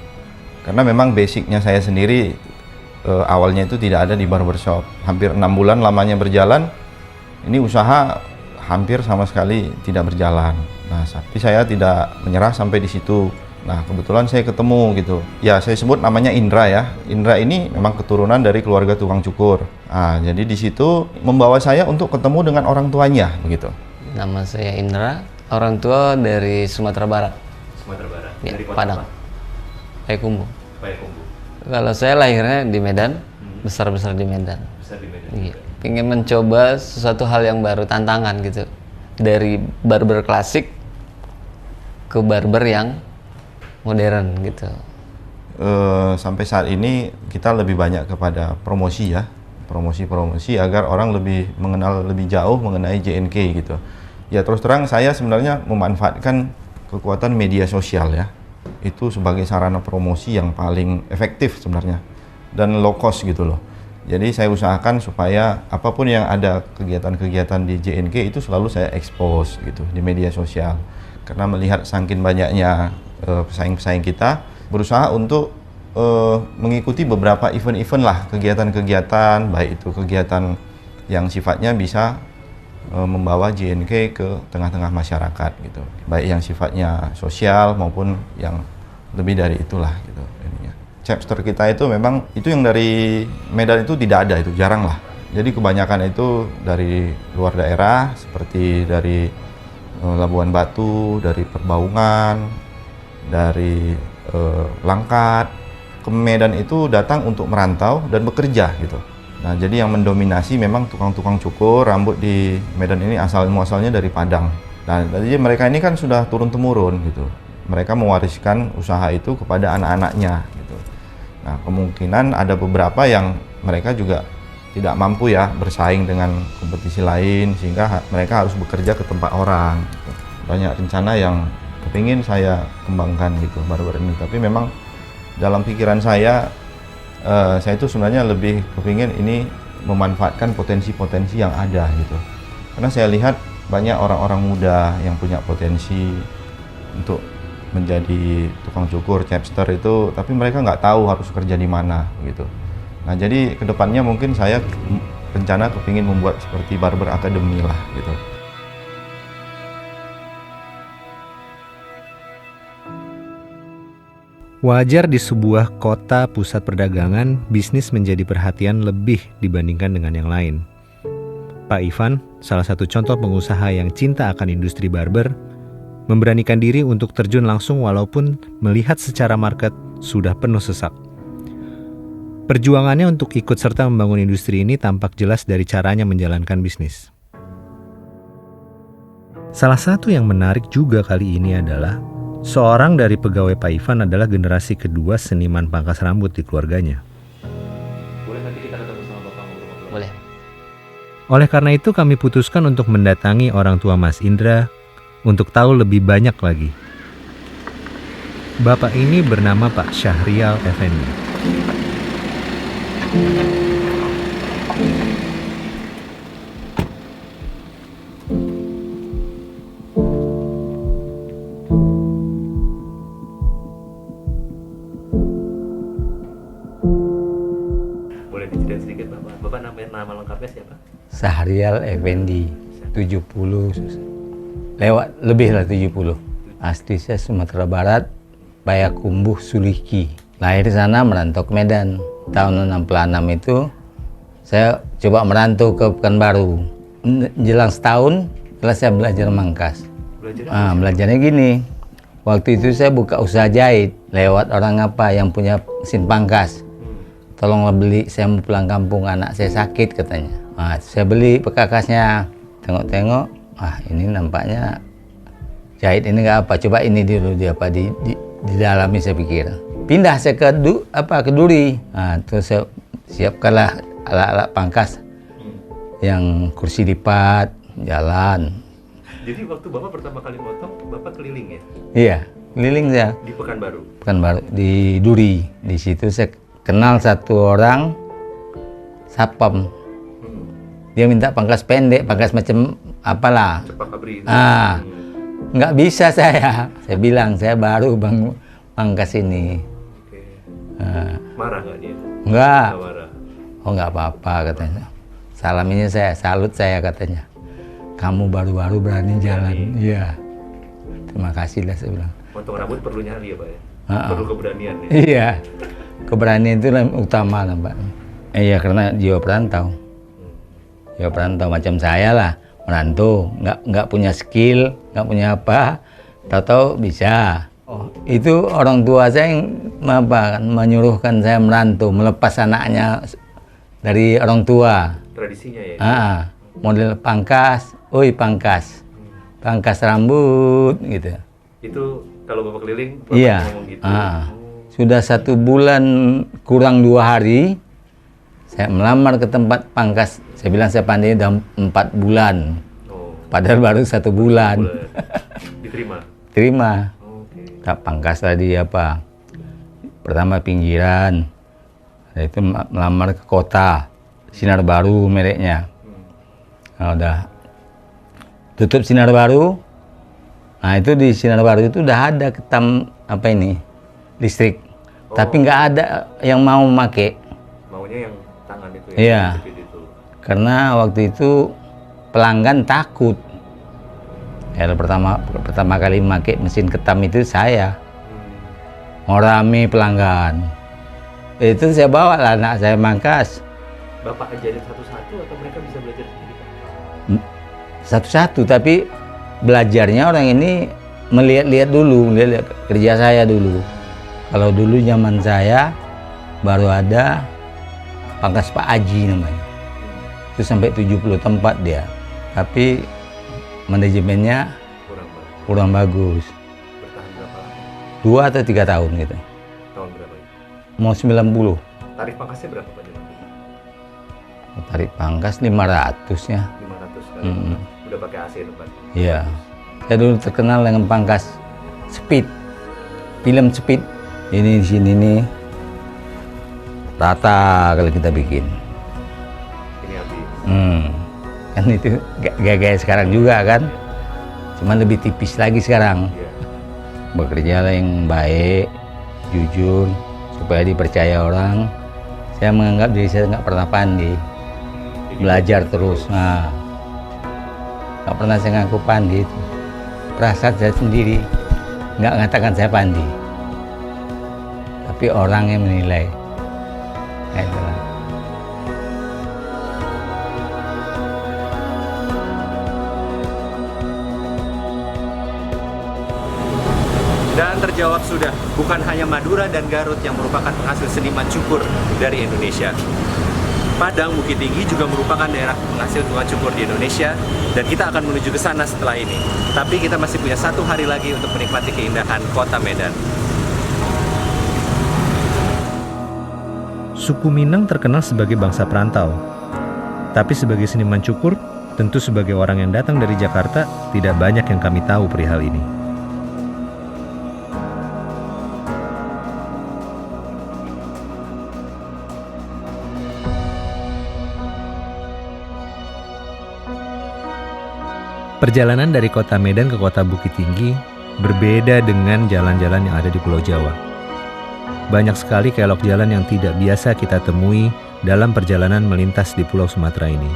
Karena memang basicnya saya sendiri awalnya itu tidak ada di barbershop. Hampir 6 bulan lamanya berjalan, ini usaha hampir sama sekali tidak berjalan. Nah, tapi saya tidak menyerah sampai di situ. Nah, kebetulan saya ketemu gitu. Ya, saya sebut namanya Indra ya. Indra ini memang keturunan dari keluarga tukang cukur. Nah, jadi di situ membawa saya untuk ketemu dengan orang tuanya begitu. Nama saya Indra, orang tua dari Sumatera Barat. Sumatera Barat. Ya, Dari kota Padang. apa? Payakumbuh. Payakumbuh. Kalau saya lahirnya di Medan, besar-besar di Medan. Besar di Medan. Iya. Pengen mencoba sesuatu hal yang baru, tantangan gitu. Dari barber klasik ke barber yang modern gitu. Sampai saat ini kita lebih banyak kepada promosi ya, promosi agar orang lebih mengenal lebih jauh mengenai JNK gitu. Ya terus terang saya sebenarnya memanfaatkan kekuatan media sosial ya, itu sebagai sarana promosi yang paling efektif sebenarnya dan low cost gitu loh. Jadi saya usahakan supaya apapun yang ada kegiatan-kegiatan di JNK itu selalu saya expose gitu di media sosial, karena melihat saking banyaknya pesaing-pesaing kita, berusaha untuk mengikuti beberapa event-event lah, kegiatan-kegiatan, baik itu kegiatan yang sifatnya bisa membawa JNK ke tengah-tengah masyarakat gitu, baik yang sifatnya sosial maupun yang lebih dari itulah gitu. Chapster kita itu memang itu yang dari Medan itu tidak ada, itu jarang lah. Jadi kebanyakan itu dari luar daerah seperti dari Labuan Batu, dari Perbaungan, dari Langkat ke Medan itu datang untuk merantau dan bekerja gitu. Nah, jadi yang mendominasi memang tukang-tukang cukur rambut di Medan ini muasalnya dari Padang. Nah, jadi mereka ini kan sudah turun-temurun gitu. Mereka mewariskan usaha itu kepada anak-anaknya gitu. Nah, kemungkinan ada beberapa yang mereka juga tidak mampu ya bersaing dengan kompetisi lain, sehingga mereka harus bekerja ke tempat orang gitu. Banyak rencana yang kepingin saya kembangkan gitu barber ini, tapi memang dalam pikiran saya itu sebenarnya lebih kepingin ini memanfaatkan potensi-potensi yang ada gitu, karena saya lihat banyak orang-orang muda yang punya potensi untuk menjadi tukang cukur, chapster itu, tapi mereka nggak tahu harus kerja di mana gitu. Nah, jadi kedepannya mungkin saya rencana kepingin membuat seperti barber academy lah gitu. Wajar di sebuah kota pusat perdagangan, bisnis menjadi perhatian lebih dibandingkan dengan yang lain. Pak Ivan, salah satu contoh pengusaha yang cinta akan industri barber, memberanikan diri untuk terjun langsung walaupun melihat secara market sudah penuh sesak. Perjuangannya untuk ikut serta membangun industri ini tampak jelas dari caranya menjalankan bisnis. Salah satu yang menarik juga kali ini adalah seorang dari pegawai Pak Ivan adalah generasi kedua seniman pangkas rambut di keluarganya. Boleh nanti kita ketemu sama Bapak ngobrol-ngobrol? Boleh. Oleh karena itu kami putuskan untuk mendatangi orang tua Mas Indra untuk tahu lebih banyak lagi. Bapak ini bernama Pak Syahrial Effendi. Boleh diceritain sedikit Bapak? Bapak nama lengkapnya siapa? Syahrial Effendi, 70, lewat lebih lah 70. Asli saya Sumatera Barat, Payakumbuh, Suliki. Lahir di sana, merantau ke Medan. Tahun 66 itu saya coba merantau ke Pekanbaru. Jelang setahun setelah saya belajar mangkas. Belajarnya gini, waktu itu saya buka usaha jahit lewat orang apa yang punya mesin pangkas. Tolonglah beli, saya mau pulang kampung, anak saya sakit katanya. Nah, saya beli pekakasnya, tengok-tengok, ini nampaknya jahit ini nggak apa, coba ini dulu didalami saya pikir. Pindah saya ke duri. Nah, terus saya siapkanlah alat-alat pangkas yang kursi lipat, jalan. Jadi waktu Bapak pertama kali motong, Bapak keliling ya? Iya, keliling saya. Di Pekanbaru? Pekanbaru, di Duri. Di situ saya kenal satu orang satpam. Dia minta pangkas pendek, pangkas macam apalah. Cepak abri itu. Nggak bisa saya. Saya bilang saya baru pangkas ini. Marah nggak dia? Enggak. Nggak marah. Oh nggak apa-apa katanya. Salaminya salut saya katanya. Kamu baru-baru berani jalan. Iya. Terima kasih lah saya bilang. Potong rambut perlu nyali ya Pak ya? Perlu keberanian ya? Iya. Keberanian itu yang utama lah Pak. Iya karena jiwa perantau. Jiwa perantau macam saya lah. Merantau, nggak punya skill, nggak punya apa. Tahu-tahu bisa. Oh, itu orang tua saya yang menyuruhkan saya merantau, melepas anaknya dari orang tua. Tradisinya ya? Model pangkas, pangkas rambut gitu. Itu kalau Bapak keliling, Bapak Iya. ngomong gitu? Sudah 1 bulan kurang 2 hari, saya melamar ke tempat pangkas. Saya bilang saya pandai udah 4 bulan. Padahal baru 1 bulan. Diterima? Terima. Tak pangkas tadi apa? Pertama pinggiran, itu melamar ke kota, Sinar Baru mereknya. Nah, udah tutup Sinar Baru. Nah itu di Sinar Baru itu udah ada ketam listrik, tapi nggak ada yang mau make. Maunya yang tangan itu ya? Iya. Jepit itu. Karena waktu itu pelanggan takut. Ya, pertama kali make mesin ketam itu saya. Mau rame pelanggan. Itu saya bawa lah anak saya mangkas. Bapak ajarin satu-satu atau mereka bisa belajar sendiri Pak? Satu-satu, tapi belajarnya orang ini melihat-lihat dulu, lihat kerja saya dulu. Kalau dulu zaman saya baru ada pangkas Pak Aji namanya. Itu sampai 70 tempat dia. Tapi manajemennya kurang bagus. Bertahan berapa lama? 2 atau 3 tahun gitu. Tahun berapa? Mau 90. Tarif pangkasnya berapa Pak? Tarif pangkas 500-nya. 500 kan? Udah pakai AC tempat? Iya. Saya dulu terkenal dengan pangkas speed. Film speed. Ini di sini nih rata kalau kita bikin. Ini habis. Kan itu gaya sekarang juga kan. Cuman lebih tipis lagi sekarang. Bekerja yang baik, jujur, supaya dipercaya orang. Saya menganggap diri saya nggak pernah pandai. Belajar terus. Nggak pernah saya ngaku pandai. Perasaan saya sendiri nggak mengatakan saya pandai. Tapi orang yang menilai. Nah, itulah. Dan terjawab sudah, bukan hanya Madura dan Garut yang merupakan penghasil seniman cukur dari Indonesia. Padang Bukit Tinggi juga merupakan daerah penghasil tukang cukur di Indonesia, dan kita akan menuju ke sana setelah ini. Tapi kita masih punya 1 hari lagi untuk menikmati keindahan kota Medan. Suku Minang terkenal sebagai bangsa perantau. Tapi sebagai seniman cukur, tentu sebagai orang yang datang dari Jakarta, tidak banyak yang kami tahu perihal ini. Perjalanan dari kota Medan ke kota Bukit Tinggi berbeda dengan jalan-jalan yang ada di Pulau Jawa. Banyak sekali kelok jalan yang tidak biasa kita temui dalam perjalanan melintas di Pulau Sumatera ini.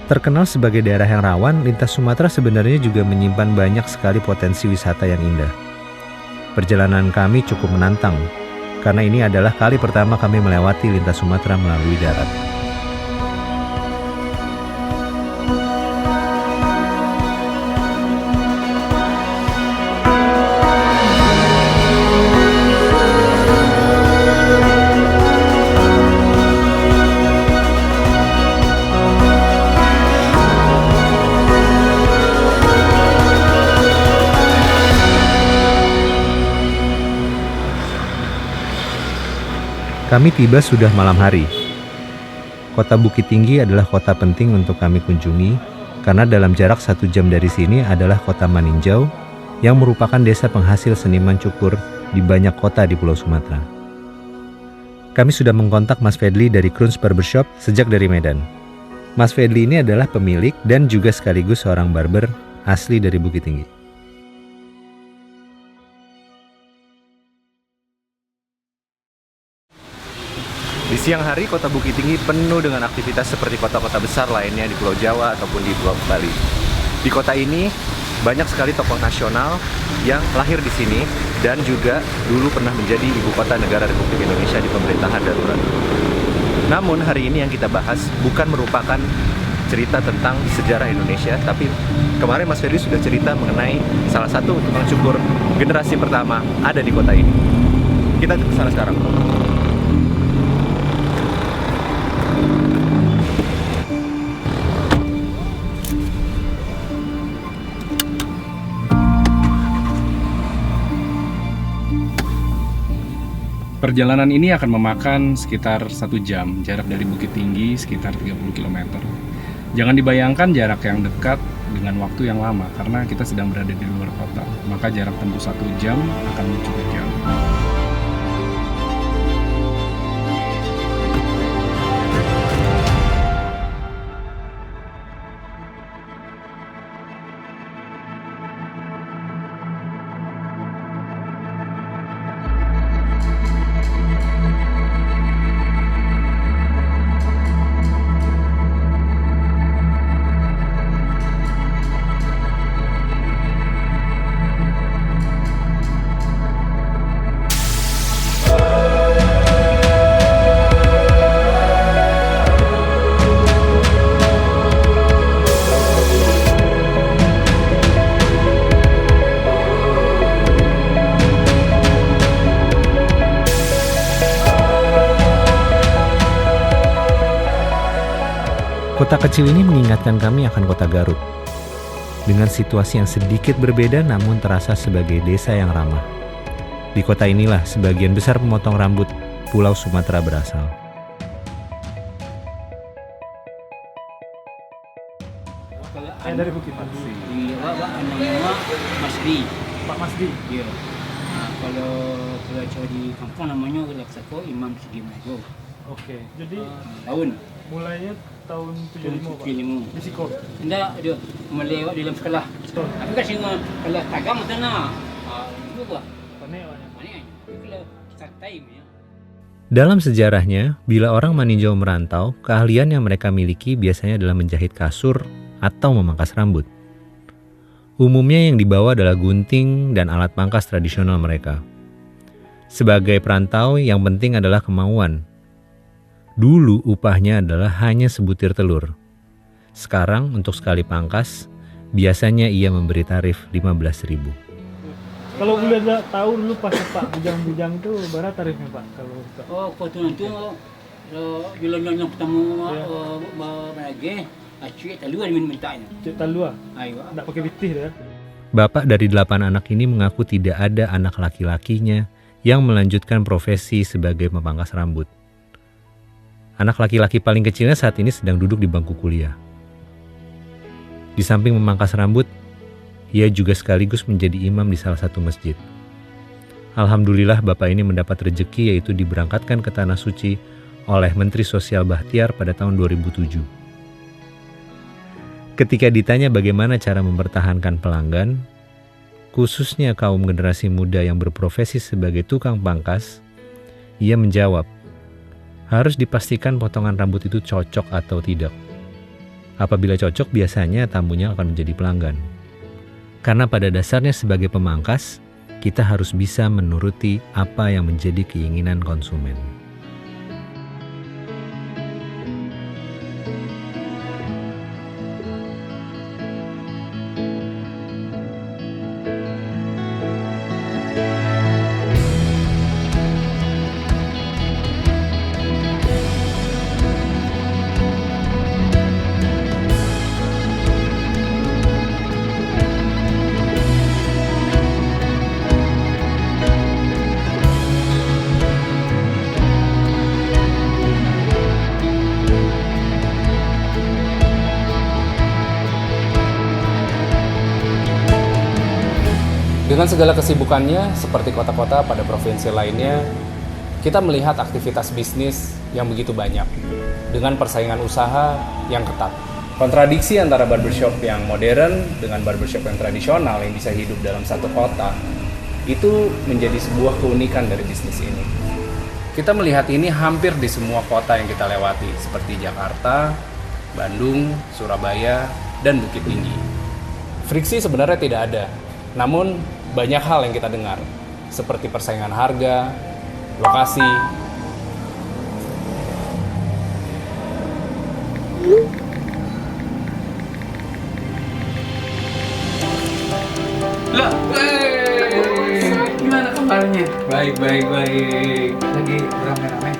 Terkenal sebagai daerah yang rawan, lintas Sumatera sebenarnya juga menyimpan banyak sekali potensi wisata yang indah. Perjalanan kami cukup menantang, karena ini adalah kali pertama kami melewati lintas Sumatera melalui darat. Kami tiba sudah malam hari. Kota Bukit Tinggi adalah kota penting untuk kami kunjungi karena dalam jarak 1 jam dari sini adalah kota Maninjau yang merupakan desa penghasil seniman cukur di banyak kota di Pulau Sumatera. Kami sudah mengkontak Mas Fedli dari Kruns Barbershop sejak dari Medan. Mas Fedli ini adalah pemilik dan juga sekaligus seorang barber asli dari Bukit Tinggi. Di siang hari, kota Bukit Tinggi penuh dengan aktivitas seperti kota-kota besar lainnya di Pulau Jawa ataupun di Pulau Bali. Di kota ini, banyak sekali tokoh nasional yang lahir di sini dan juga dulu pernah menjadi ibu kota negara Republik Indonesia di pemerintahan darurat. Namun hari ini yang kita bahas bukan merupakan cerita tentang sejarah Indonesia, tapi kemarin Mas Ferdi sudah cerita mengenai salah satu tukang cukur generasi pertama ada di kota ini. Kita ke sana sekarang. Perjalanan ini akan memakan sekitar 1 jam, jarak dari Bukit Tinggi sekitar 30 km. Jangan dibayangkan jarak yang dekat dengan waktu yang lama, karena kita sedang berada di luar kota, maka jarak tempuh 1 jam akan cukup jauh. Kota kecil ini mengingatkan kami akan kota Garut. Dengan situasi yang sedikit berbeda namun terasa sebagai desa yang ramah. Di kota inilah sebagian besar pemotong rambut Pulau Sumatera berasal. Saya dari Bukit Tinggi. Iya, Pak, namanya Masdi. Pak Masdi. Iya. Nah, kalau pelajar di kampung namanya Laksako Imam Sigimago. Oke. Jadi tahun mulainya tahun 75 Pak. 75. Di Sikor. Tidak, dia melewat dalam sekolah. Tapi kan semua kalau tagang tu nak. Itu Pak. Panik Pak. Panik. Kalau start time ya. Dalam sejarahnya, bila orang meninjau merantau, keahlian yang mereka miliki biasanya adalah menjahit kasur atau memangkas rambut. Umumnya yang dibawa adalah gunting dan alat pangkas tradisional mereka. Sebagai perantau, yang penting adalah kemauan. Dulu upahnya adalah hanya sebutir telur. Sekarang untuk sekali pangkas, biasanya ia memberi tarif 15.000. Kalau boleh tahu dulu pas Pak bujang-bujang itu berapa tarifnya Pak? Kalau Oh, kalau itu bila yang pertama lagi, cik talua mintanya. Cik talua. Ayo, enggak pakai bitih dah. Bapak dari 8 anak ini mengaku tidak ada anak laki-lakinya yang melanjutkan profesi sebagai pemangkas rambut. Anak laki-laki paling kecilnya saat ini sedang duduk di bangku kuliah. Di samping memangkas rambut, ia juga sekaligus menjadi imam di salah satu masjid. Alhamdulillah bapak ini mendapat rezeki yaitu diberangkatkan ke Tanah Suci oleh Menteri Sosial Bahtiar pada tahun 2007. Ketika ditanya bagaimana cara mempertahankan pelanggan, khususnya kaum generasi muda yang berprofesi sebagai tukang pangkas, ia menjawab, harus dipastikan potongan rambut itu cocok atau tidak. Apabila cocok, biasanya tamunya akan menjadi pelanggan. Karena pada dasarnya sebagai pemangkas, kita harus bisa menuruti apa yang menjadi keinginan konsumen. Dengan segala kesibukannya, seperti kota-kota pada provinsi lainnya, kita melihat aktivitas bisnis yang begitu banyak dengan persaingan usaha yang ketat. Kontradiksi antara barbershop yang modern dengan barbershop yang tradisional yang bisa hidup dalam satu kota itu menjadi sebuah keunikan dari bisnis ini. Kita melihat ini hampir di semua kota yang kita lewati, seperti Jakarta, Bandung, Surabaya, dan Bukit Tinggi. Friksi sebenarnya tidak ada, namun banyak hal yang kita dengar, seperti persaingan harga, lokasi. Lah, gimana kabarnya? Baik. Lagi rame-rame.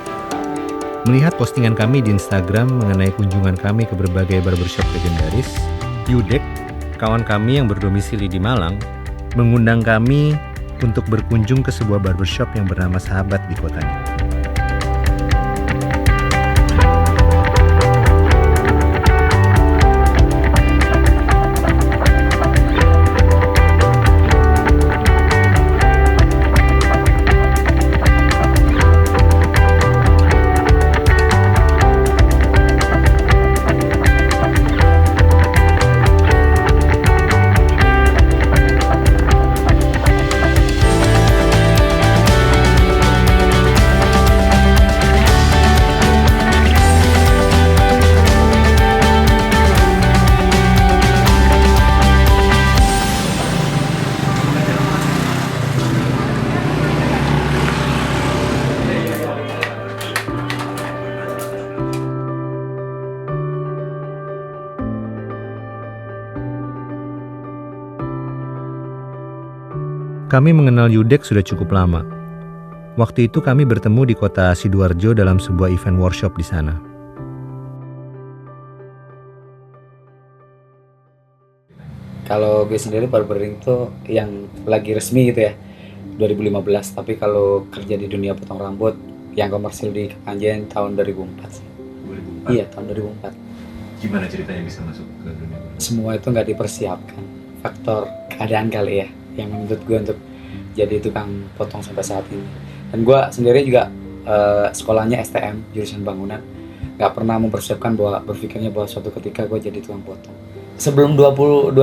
Melihat postingan kami di Instagram mengenai kunjungan kami ke berbagai barbershop legendaris, Yudek, kawan kami yang berdomisili di Malang, mengundang kami untuk berkunjung ke sebuah barbershop yang bernama Sahabat di kotanya. Kami mengenal Yudek sudah cukup lama. Waktu itu kami bertemu di kota Sidoarjo dalam sebuah event workshop di sana. Kalau gue sendiri barbering itu yang lagi resmi gitu ya, 2015. Tapi kalau kerja di dunia potong rambut yang komersil di Kepanjen tahun 2004 sih. 2004? Iya, tahun 2004. Gimana ceritanya bisa masuk ke dunia? Semua itu nggak dipersiapkan. Faktor keadaan kali ya, yang menuntut gue untuk jadi tukang potong sampai saat ini. Dan gue sendiri juga sekolahnya STM, jurusan bangunan. Nggak pernah mempersiapkan bahwa berpikirnya bahwa suatu ketika gue jadi tukang potong. Sebelum 2004,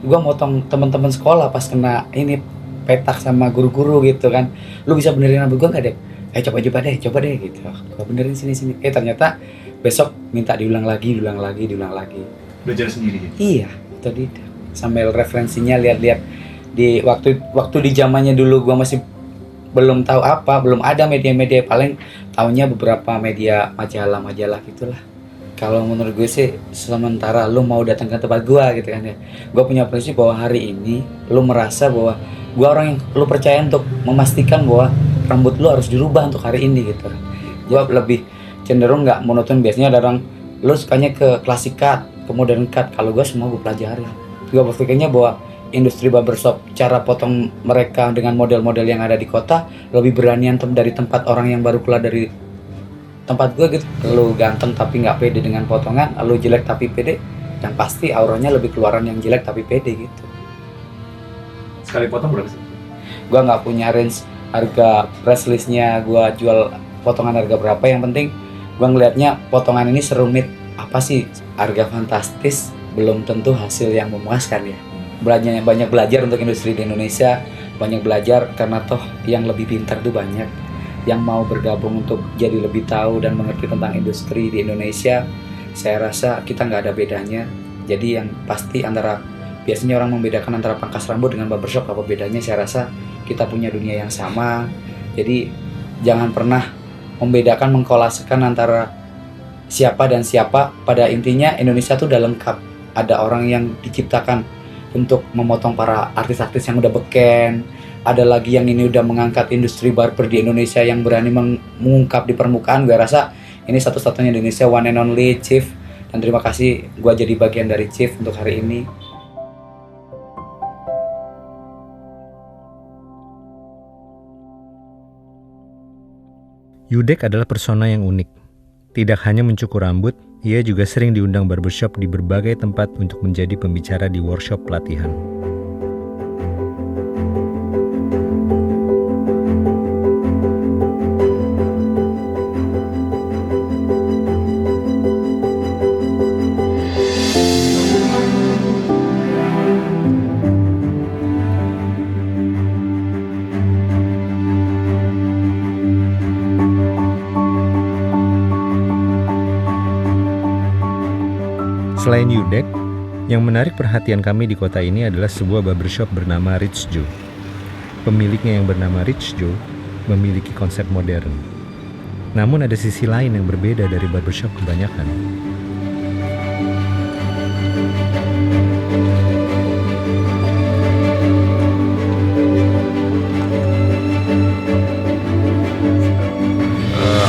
gue motong teman-teman sekolah pas kena ini petak sama guru-guru gitu kan. Lu bisa benerin rambut gue nggak deh? Coba deh gitu. Gue benerin sini. Ternyata besok minta diulang lagi. Belajar sendiri? Iya, otodidak. Sambil referensinya lihat-lihat di waktu di zamannya dulu gue masih belum tahu belum ada media-media, paling taunya beberapa media majalah gitulah. Kalau menurut gue sih sementara lu mau datang ke tempat gue gitu kan ya, gue punya prinsip bahwa hari ini lu merasa bahwa gue orang yang lu percaya untuk memastikan bahwa rambut lu harus dirubah untuk hari ini gitu. Gue lebih cenderung nggak monoton. Biasanya ada orang lu sukanya ke klasik cut, ke modern cut. Kalau gue semua gue pelajari. Gue berpikirnya bahwa industri barbershop, cara potong mereka dengan model-model yang ada di kota lebih beranian dari tempat orang yang baru keluar dari tempat gue gitu. Lu ganteng tapi nggak pede dengan potongan, lu jelek tapi pede, dan pasti auranya lebih keluaran yang jelek tapi pede gitu. Sekali potong berapa sih? Gue nggak punya range harga press listnya, gue jual potongan harga berapa, yang penting gue ngelihatnya potongan ini serumit apa sih. Harga fantastis belum tentu hasil yang memuaskan ya. Banyak belajar untuk industri di Indonesia, banyak belajar karena toh yang lebih pintar tuh banyak, yang mau bergabung untuk jadi lebih tahu dan mengerti tentang industri di Indonesia. Saya rasa kita nggak ada bedanya. Jadi yang pasti biasanya orang membedakan antara pangkas rambut dengan barbershop, apa bedanya? Saya rasa kita punya dunia yang sama. Jadi jangan pernah membedakan, mengkolasekan antara siapa dan siapa. Pada intinya Indonesia tuh udah lengkap. Ada orang yang diciptakan untuk memotong para artis-artis yang udah beken. Ada lagi yang ini udah mengangkat industri barber di Indonesia yang berani mengungkap di permukaan. Gue rasa ini satu-satunya di Indonesia, one and only Chief. Dan terima kasih gue jadi bagian dari Chief untuk hari ini. Yudek adalah persona yang unik. Tidak hanya mencukur rambut, ia juga sering diundang barbershop di berbagai tempat untuk menjadi pembicara di workshop pelatihan. Selain Yudek, yang menarik perhatian kami di kota ini adalah sebuah barbershop bernama Rich Joe. Pemiliknya yang bernama Rich Joe memiliki konsep modern. Namun ada sisi lain yang berbeda dari barbershop kebanyakan.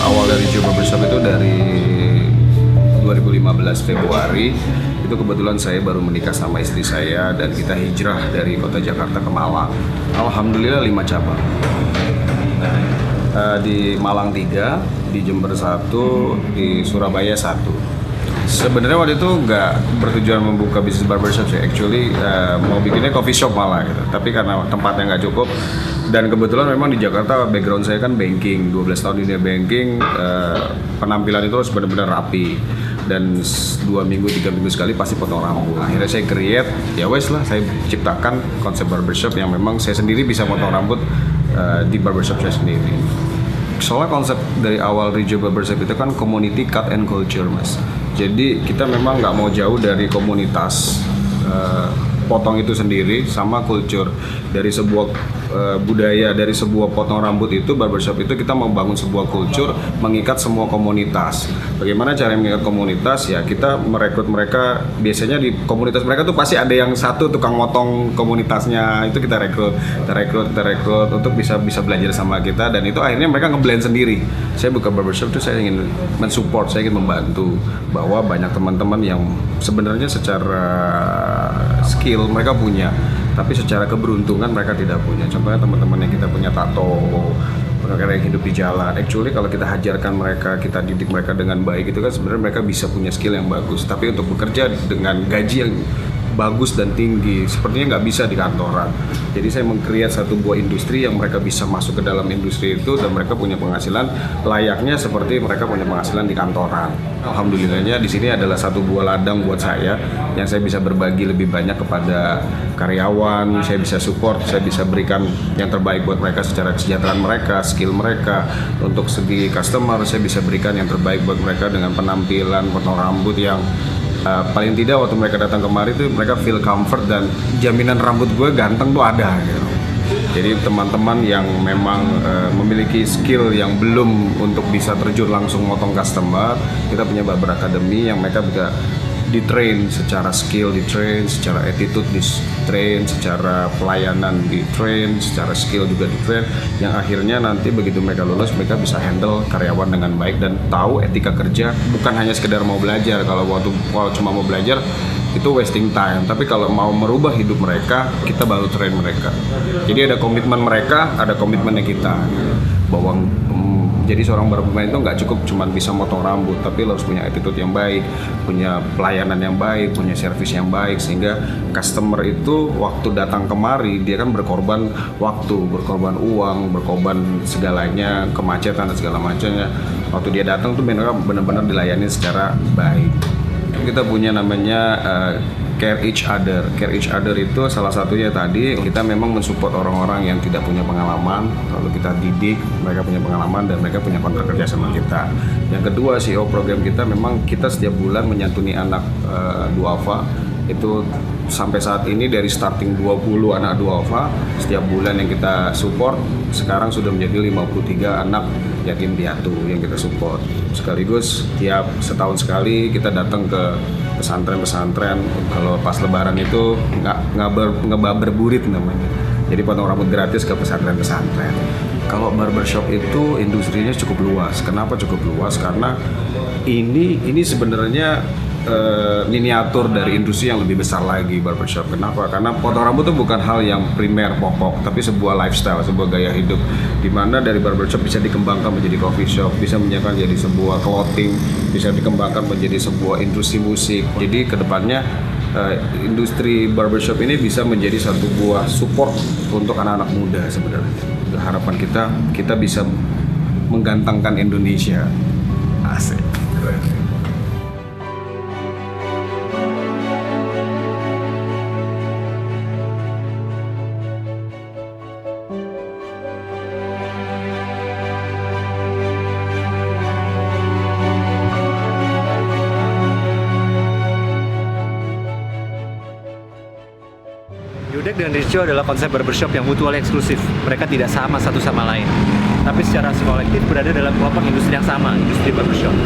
Awal dari Joe Barbershop itu dari 2015 Februari. Itu kebetulan saya baru menikah sama istri saya dan kita hijrah dari kota Jakarta ke Malang. Alhamdulillah 5 cabang. Di Malang 3, di Jember 1, di Surabaya 1. Sebenarnya waktu itu nggak bertujuan membuka bisnis barbershop sih, actually mau bikinnya coffee shop malah gitu. Tapi karena tempatnya nggak cukup dan kebetulan memang di Jakarta background saya kan banking, 12 tahun di dunia banking, penampilan itu harus benar-benar rapi. Dan 2 minggu, 3 minggu sekali pasti potong rambut. Akhirnya saya create, ya wes lah, saya ciptakan konsep barbershop yang memang saya sendiri bisa potong rambut di barbershop saya sendiri. Soalnya konsep dari awal Rijo Barbershop itu kan community cut and culture, mas. Jadi kita memang nggak mau jauh dari komunitas potong itu sendiri sama culture. Dari sebuah budaya, dari sebuah potong rambut itu, barbershop itu kita membangun sebuah culture, mengikat semua komunitas. Bagaimana cara mengikat komunitas? Ya kita merekrut mereka, biasanya di komunitas mereka tuh pasti ada yang satu tukang motong komunitasnya, itu kita rekrut untuk bisa belajar sama kita, dan itu akhirnya mereka ngeblend sendiri. Saya buka barbershop itu saya ingin mensupport, saya ingin membantu bahwa banyak teman-teman yang sebenarnya secara skill mereka punya, tapi secara keberuntungan mereka tidak punya. Contohnya teman-teman yang kita punya tato, mereka yang hidup di jalan. Actually kalau kita hajarkan mereka, kita didik mereka dengan baik, itu kan sebenarnya mereka bisa punya skill yang bagus. Tapi untuk bekerja dengan gaji yang bagus dan tinggi, sepertinya nggak bisa di kantoran. Jadi saya meng-create satu buah industri yang mereka bisa masuk ke dalam industri itu dan mereka punya penghasilan layaknya seperti mereka punya penghasilan di kantoran. Alhamdulillahnya di sini adalah satu buah ladang buat saya yang saya bisa berbagi lebih banyak kepada karyawan, saya bisa support, saya bisa berikan yang terbaik buat mereka secara kesejahteraan mereka, skill mereka. Untuk segi customer saya bisa berikan yang terbaik buat mereka dengan penampilan, potong rambut yang paling tidak waktu mereka datang kemari tuh mereka feel comfort dan jaminan rambut gue ganteng tuh ada gitu. Jadi teman-teman yang memang memiliki skill yang belum untuk bisa terjun langsung motong customer, kita punya Barber Academy yang mereka bisa di-train secara skill, di-train secara attitude, di-train secara pelayanan, di-train secara skill juga di-train, yang akhirnya nanti begitu mereka lulus mereka bisa handle karyawan dengan baik dan tahu etika kerja, bukan hanya sekedar mau belajar. Kalau cuma mau belajar itu wasting time, tapi kalau mau merubah hidup mereka, kita baru train mereka. Jadi ada komitmen mereka, ada komitmennya kita bahwa jadi seorang barberman itu nggak cukup cuma bisa motong rambut, tapi lo harus punya attitude yang baik, punya pelayanan yang baik, punya servis yang baik, sehingga customer itu waktu datang kemari dia kan berkorban waktu, berkorban uang, berkorban segalanya, kemacetan dan segala macamnya. Waktu dia datang tuh benar-benar dilayani secara baik. Kita punya namanya care each other. Care each other itu salah satunya tadi kita memang mensupport orang-orang yang tidak punya pengalaman, lalu kita didik, mereka punya pengalaman dan mereka punya kontrak kerja sama kita. Yang kedua, CEO program kita memang kita setiap bulan menyantuni anak duafa. Itu sampai saat ini dari starting 20 anak duafa setiap bulan yang kita support, sekarang sudah menjadi 53 anak yatim piatu yang kita support. Sekaligus tiap setahun sekali kita datang ke pesantren-pesantren. Kalau pas lebaran itu nggak berburit namanya. Jadi potong rambut gratis ke pesantren-pesantren. Kalau barbershop itu industrinya cukup luas. Kenapa cukup luas? Karena ini sebenarnya miniatur dari industri yang lebih besar lagi, barbershop. Kenapa? Karena potong rambut itu bukan hal yang primer, pokok, tapi sebuah lifestyle, sebuah gaya hidup, di mana dari barbershop bisa dikembangkan menjadi coffee shop, bisa menjadi sebuah clothing, bisa dikembangkan menjadi sebuah industri musik. Jadi kedepannya industri barbershop ini bisa menjadi satu buah support untuk anak-anak muda sebenarnya. Harapan kita bisa menggantengkan Indonesia. Asik. Yudek dan Richo adalah konsep barbershop yang mutual eksklusif. Mereka tidak sama satu sama lain, tapi secara kolektif berada dalam kelompok industri yang sama, industri barbershop.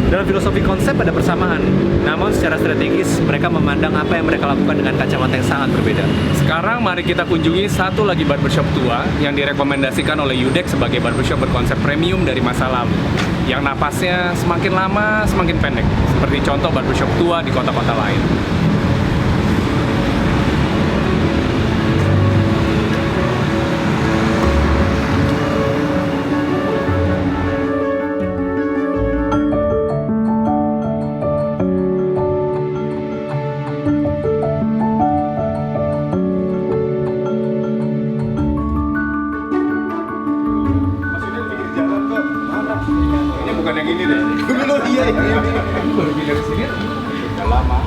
Dalam filosofi konsep ada persamaan, namun secara strategis mereka memandang apa yang mereka lakukan dengan kacamata yang sangat berbeda. Sekarang mari kita kunjungi satu lagi barbershop tua yang direkomendasikan oleh Yudek sebagai barbershop berkonsep premium dari masa lalu, yang napasnya semakin lama semakin pendek, seperti contoh barbershop tua di kota-kota lain. Ini bukan yang ini deh. Iya, baru pindah ke sini. Udah lama.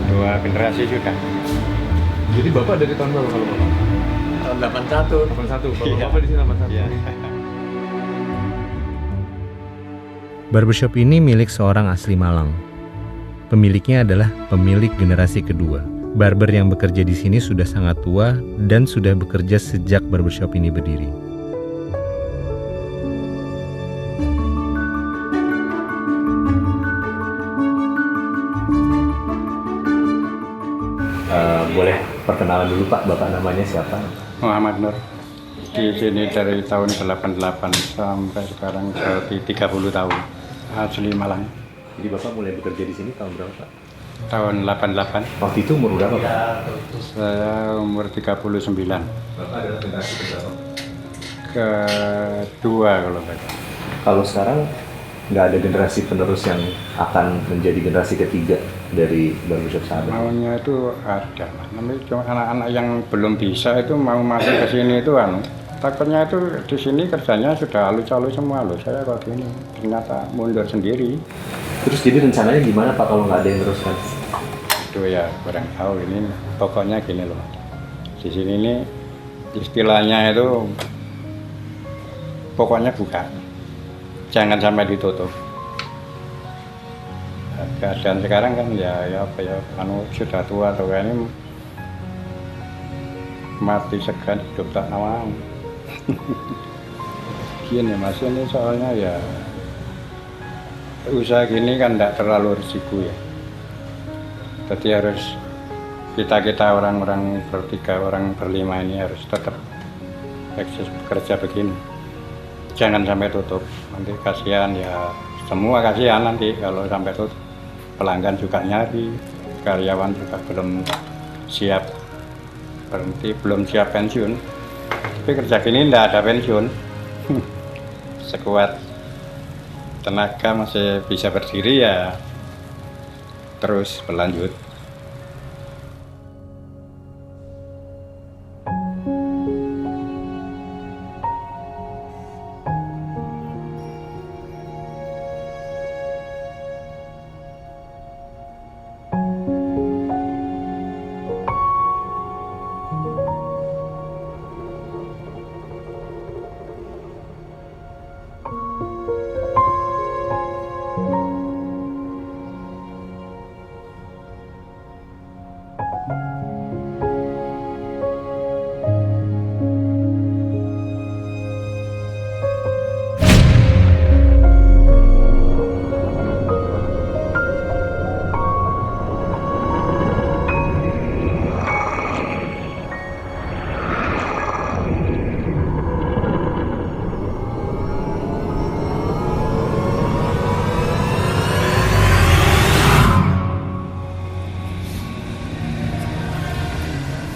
Dua generasi sudah. Jadi Bapak dari tahun berapa kalau Bapak? Tahun 81. 81. Bapak di sini 81. Barbershop ini milik seorang asli Malang. Pemiliknya adalah pemilik generasi kedua. Barber yang bekerja di sini sudah sangat tua dan sudah bekerja sejak barbershop ini berdiri. Boleh perkenalan dulu Pak, Bapak namanya siapa? Muhammad Nur. Di sini dari tahun 88 sampai sekarang berarti 30 tahun. Asli Malang. Jadi Bapak mulai bekerja di sini tahun berapa Pak? Tahun 88. Waktu itu umur berapa Pak? Saya umur 39. Bapak adalah generasi berapa? Kedua kalau baca. Kalau sekarang nggak ada generasi penerus yang akan menjadi generasi ketiga dari barbershop Sahabat? Maunya itu ada, tapi cuma anak-anak yang belum bisa itu mau masuk ke sini itu takutnya itu di sini kerjanya sudah halus-halus semua loh. Saya kok gini, ternyata mundur sendiri. Terus jadi rencananya gimana Pak kalau nggak ada yang teruskan? Itu ya kurang tahu ini. Pokoknya gini loh, di sini ini istilahnya itu pokoknya buka, jangan sampai ditutup. Keadaan sekarang kan ya apa ya, sudah tua atau ini mati segan hidup tak nawang. Gini Mas, ini soalnya ya usaha gini kan tidak terlalu risiko ya. Jadi harus kita orang-orang bertiga, orang berlima ini harus tetap eksis bekerja begini. Jangan sampai tutup, nanti kasihan ya, semua kasihan nanti kalau sampai tutup. Pelanggan juga nyari, karyawan juga belum siap berhenti, belum siap pensiun. Tapi kerja gini tidak ada pensiun. Sekuat tenaga masih bisa berdiri ya terus berlanjut.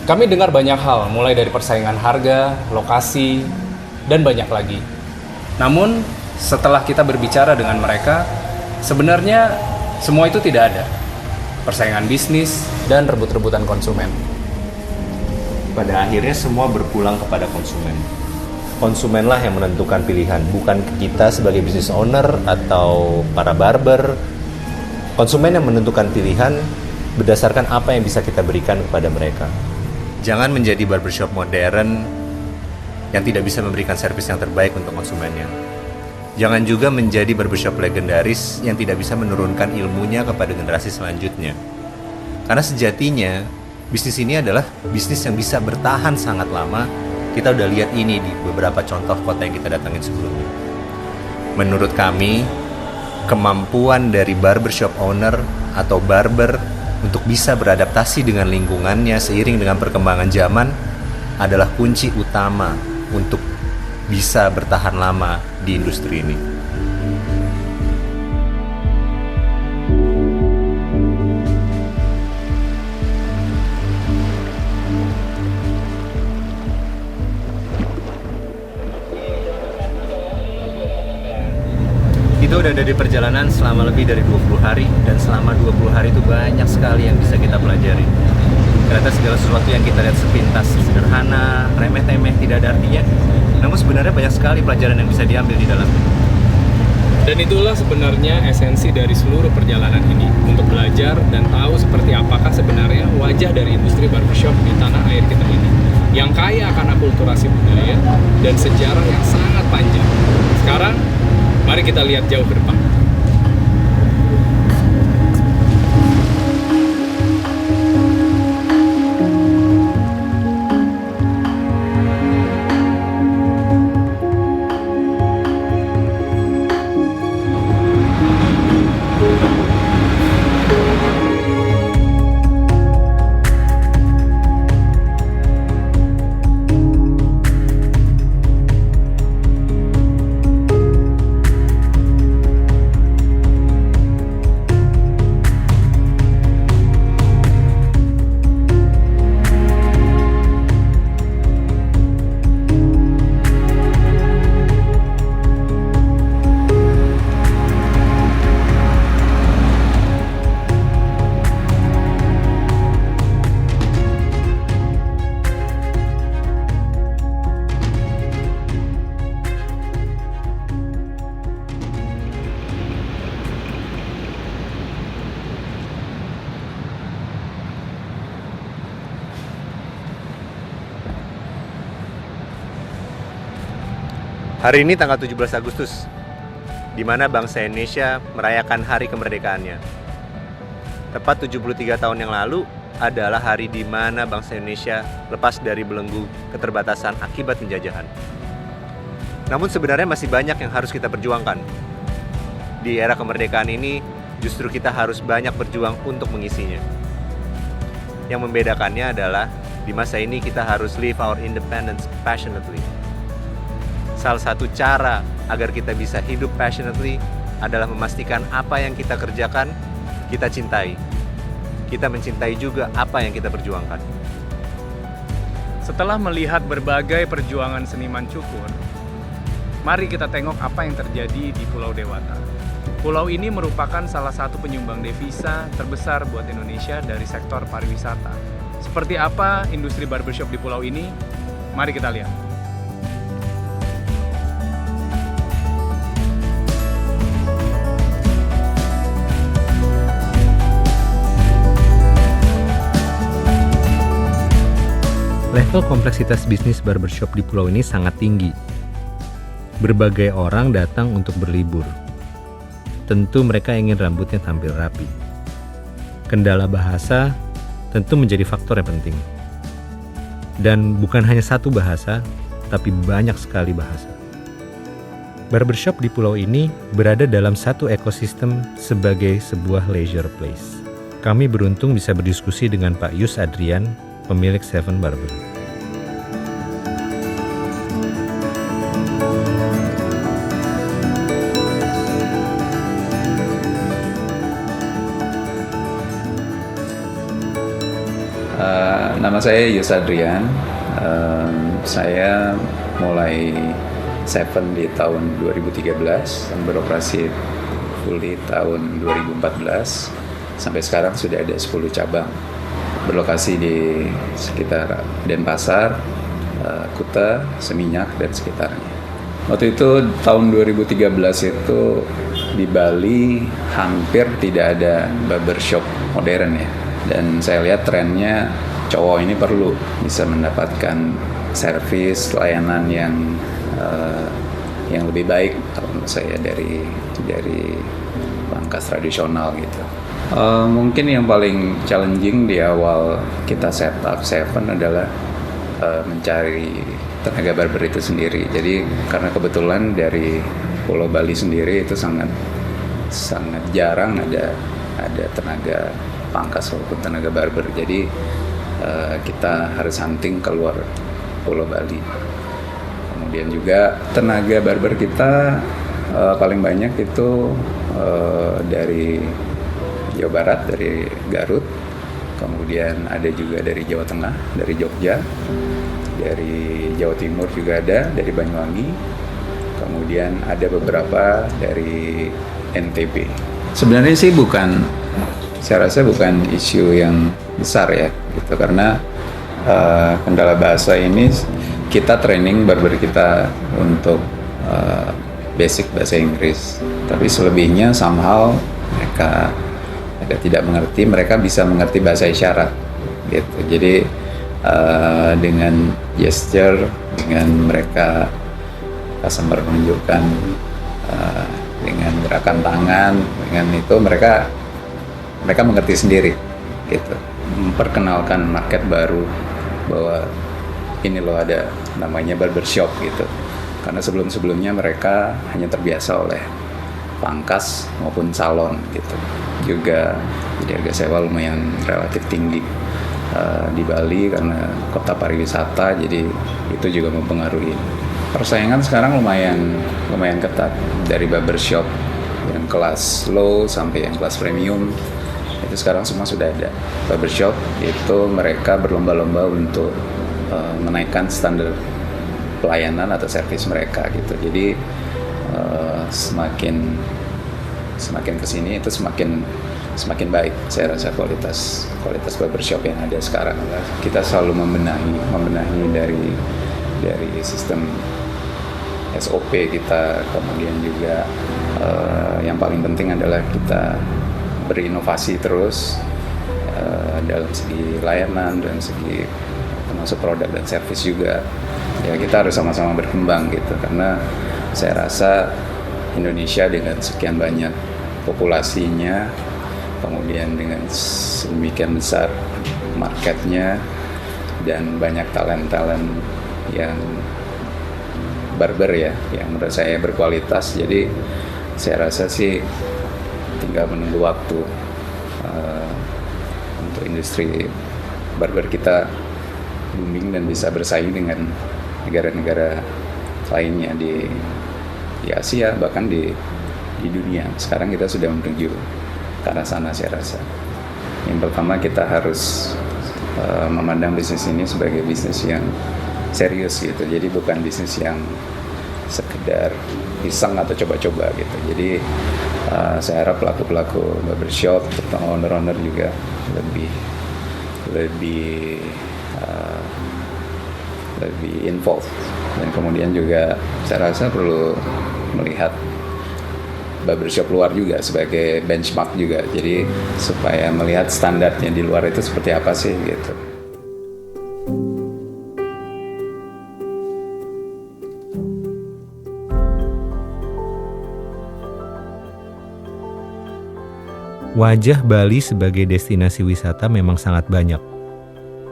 Kami dengar banyak hal, mulai dari persaingan harga, lokasi, dan banyak lagi. Namun, setelah kita berbicara dengan mereka, sebenarnya semua itu tidak ada. Persaingan bisnis dan rebut-rebutan konsumen. Pada akhirnya semua berpulang kepada konsumen. Konsumenlah yang menentukan pilihan, bukan kita sebagai business owner atau para barber. Konsumen yang menentukan pilihan berdasarkan apa yang bisa kita berikan kepada mereka. Jangan menjadi barbershop modern yang tidak bisa memberikan servis yang terbaik untuk konsumennya. Jangan juga menjadi barbershop legendaris yang tidak bisa menurunkan ilmunya kepada generasi selanjutnya. Karena sejatinya bisnis ini adalah bisnis yang bisa bertahan sangat lama. Kita udah lihat ini di beberapa contoh kota yang kita datangin sebelumnya. Menurut kami, kemampuan dari barbershop owner atau barber untuk bisa beradaptasi dengan lingkungannya seiring dengan perkembangan zaman adalah kunci utama untuk bisa bertahan lama di industri ini. Kita udah ada di perjalanan selama lebih dari 20 hari, dan selama 20 hari itu banyak sekali yang bisa kita pelajari. Ternyata segala sesuatu yang kita lihat sepintas sederhana, remeh-temeh, tidak ada artinya, namun sebenarnya banyak sekali pelajaran yang bisa diambil di dalamnya. Dan itulah sebenarnya esensi dari seluruh perjalanan ini, untuk belajar dan tahu seperti apakah sebenarnya wajah dari industri barbershop di tanah air kita ini, yang kaya akan akulturasi budaya dan sejarah yang sangat panjang. Sekarang, mari kita lihat jauh ke depan. Hari ini tanggal 17 Agustus, di mana bangsa Indonesia merayakan hari kemerdekaannya. Tepat 73 tahun yang lalu adalah hari di mana bangsa Indonesia lepas dari belenggu keterbatasan akibat penjajahan. Namun sebenarnya masih banyak yang harus kita perjuangkan. Di era kemerdekaan ini, justru kita harus banyak berjuang untuk mengisinya. Yang membedakannya adalah, di masa ini kita harus live our independence passionately. Salah satu cara agar kita bisa hidup passionately adalah memastikan apa yang kita kerjakan, kita cintai. Kita mencintai juga apa yang kita perjuangkan. Setelah melihat berbagai perjuangan seniman cukur, mari kita tengok apa yang terjadi di Pulau Dewata. Pulau ini merupakan salah satu penyumbang devisa terbesar buat Indonesia dari sektor pariwisata. Seperti apa industri barbershop di pulau ini? Mari kita lihat. Level kompleksitas bisnis barbershop di pulau ini sangat tinggi. Berbagai orang datang untuk berlibur. Tentu mereka ingin rambutnya tampil rapi. Kendala bahasa tentu menjadi faktor yang penting. Dan bukan hanya satu bahasa, tapi banyak sekali bahasa. Barbershop di pulau ini berada dalam satu ekosistem sebagai sebuah leisure place. Kami beruntung bisa berdiskusi dengan Pak Yus Adrian, pemilik Seven Barber. Nama saya Yus Adrian. Saya mulai Seven di tahun 2013, beroperasi fully tahun 2014. Sampai sekarang sudah ada 10 cabang. Berlokasi di sekitar Denpasar, Kuta, Seminyak, dan sekitarnya. Waktu itu tahun 2013 itu di Bali hampir tidak ada barbershop modern ya. Dan saya lihat trennya cowok ini perlu bisa mendapatkan servis, layanan yang lebih baik kalau menurut saya dari pangkas tradisional gitu. Mungkin yang paling challenging di awal kita setup Seven adalah mencari tenaga barber itu sendiri. Jadi karena kebetulan dari Pulau Bali sendiri itu sangat jarang ada tenaga pangkas maupun tenaga barber. Jadi kita harus hunting keluar Pulau Bali. Kemudian juga tenaga barber kita paling banyak itu dari Jawa Barat, dari Garut, kemudian ada juga dari Jawa Tengah, dari Jogja, dari Jawa Timur juga ada, dari Banyuwangi, kemudian ada beberapa dari NTB. Sebenarnya sih saya rasa bukan isu yang besar ya, gitu, karena kendala bahasa ini kita training barber kita untuk basic bahasa Inggris, tapi selebihnya somehow mereka tidak mengerti, mereka bisa mengerti bahasa isyarat gitu. Jadi dengan gesture, dengan mereka customer menunjukkan dengan gerakan tangan, dengan itu mereka mengerti sendiri gitu. Memperkenalkan market baru bahwa ini loh ada namanya barbershop gitu. Karena sebelumnya mereka hanya terbiasa oleh pangkas maupun salon gitu. Juga jadi harga sewa lumayan relatif tinggi di Bali karena kota pariwisata, jadi itu juga mempengaruhi. Persaingan sekarang lumayan ketat, dari barbershop yang kelas low sampai yang kelas premium itu sekarang semua sudah ada. Barbershop itu mereka berlomba-lomba untuk menaikkan standar pelayanan atau servis mereka gitu. Jadi semakin kesini itu semakin baik saya rasa kualitas barbershop yang ada sekarang. Kita selalu membenahi dari sistem SOP kita, kemudian juga yang paling penting adalah kita berinovasi terus dalam segi layanan dan segi termasuk produk dan servis juga. Ya kita harus sama-sama berkembang gitu, karena saya rasa Indonesia dengan sekian banyak populasinya, kemudian dengan sedemikian besar marketnya dan banyak talent yang barber ya, yang menurut saya berkualitas. Jadi saya rasa sih tinggal menunggu waktu untuk industri barber kita booming dan bisa bersaing dengan negara-negara lainnya di Asia, bahkan di dunia. Sekarang kita sudah menuju ke arah sana saya rasa. Yang pertama kita harus memandang bisnis ini sebagai bisnis yang serius gitu. Jadi bukan bisnis yang sekedar iseng atau coba-coba gitu. Jadi saya harap pelaku-pelaku barbershop, terutama owner-owner juga lebih involved, dan kemudian juga saya rasa perlu melihat barbershop luar juga sebagai benchmark juga, jadi supaya melihat standarnya di luar itu seperti apa sih gitu. Wajah Bali sebagai destinasi wisata memang sangat banyak.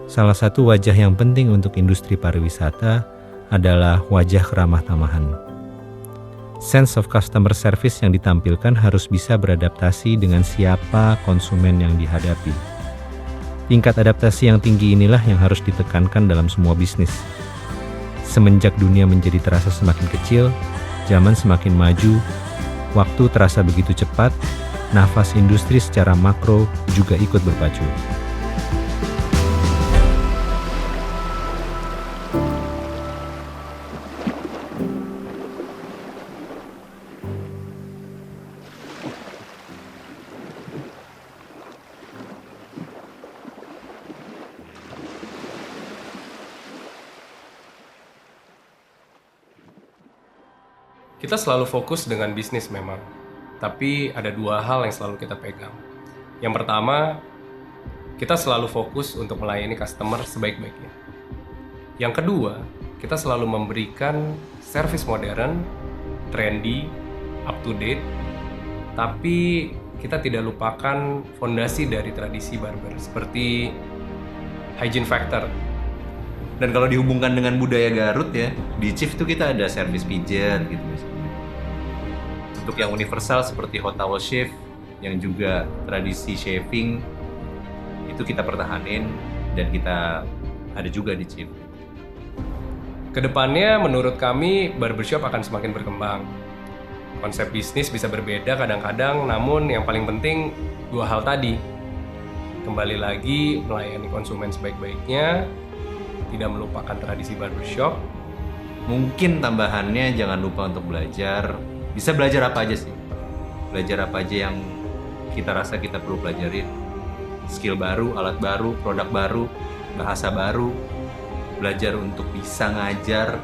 Salah satu wajah yang penting untuk industri pariwisata adalah wajah keramah tamahan. Sense of customer service yang ditampilkan harus bisa beradaptasi dengan siapa konsumen yang dihadapi. Tingkat adaptasi yang tinggi inilah yang harus ditekankan dalam semua bisnis. Semenjak dunia menjadi terasa semakin kecil, zaman semakin maju, waktu terasa begitu cepat, nafas industri secara makro juga ikut berpacu. Kita selalu fokus dengan bisnis memang, tapi ada dua hal yang selalu kita pegang. Yang pertama, kita selalu fokus untuk melayani customer sebaik-baiknya. Yang kedua, kita selalu memberikan service modern, trendy, up to date, tapi kita tidak lupakan fondasi dari tradisi barber seperti hygiene factor. Dan kalau dihubungkan dengan budaya Garut ya, di Chief itu kita ada service pijat gitu misalnya. Untuk yang universal seperti hot towel shave, yang juga tradisi shaving, itu kita pertahanin dan kita ada juga di Chief. Kedepannya menurut kami barbershop akan semakin berkembang. Konsep bisnis bisa berbeda kadang-kadang, namun yang paling penting dua hal tadi. Kembali lagi melayani konsumen sebaik-baiknya, tidak melupakan tradisi barbershop. Mungkin tambahannya jangan lupa untuk belajar. Bisa belajar apa aja sih? Belajar apa aja yang kita rasa kita perlu pelajarin. Skill baru, alat baru, produk baru, bahasa baru. Belajar untuk bisa ngajar,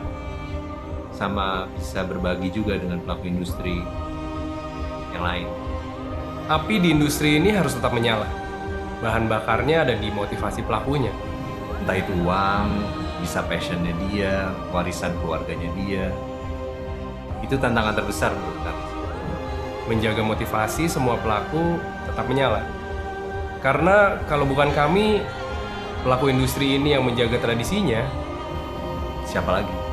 sama bisa berbagi juga dengan pelaku industri yang lain. Api di industri ini harus tetap menyala. Bahan bakarnya ada di motivasi pelakunya. Entah itu uang, bisa passionnya dia, warisan keluarganya dia. Itu tantangan terbesar menurut kami. Menjaga motivasi semua pelaku tetap menyala. Karena kalau bukan kami, pelaku industri ini yang menjaga tradisinya, siapa lagi?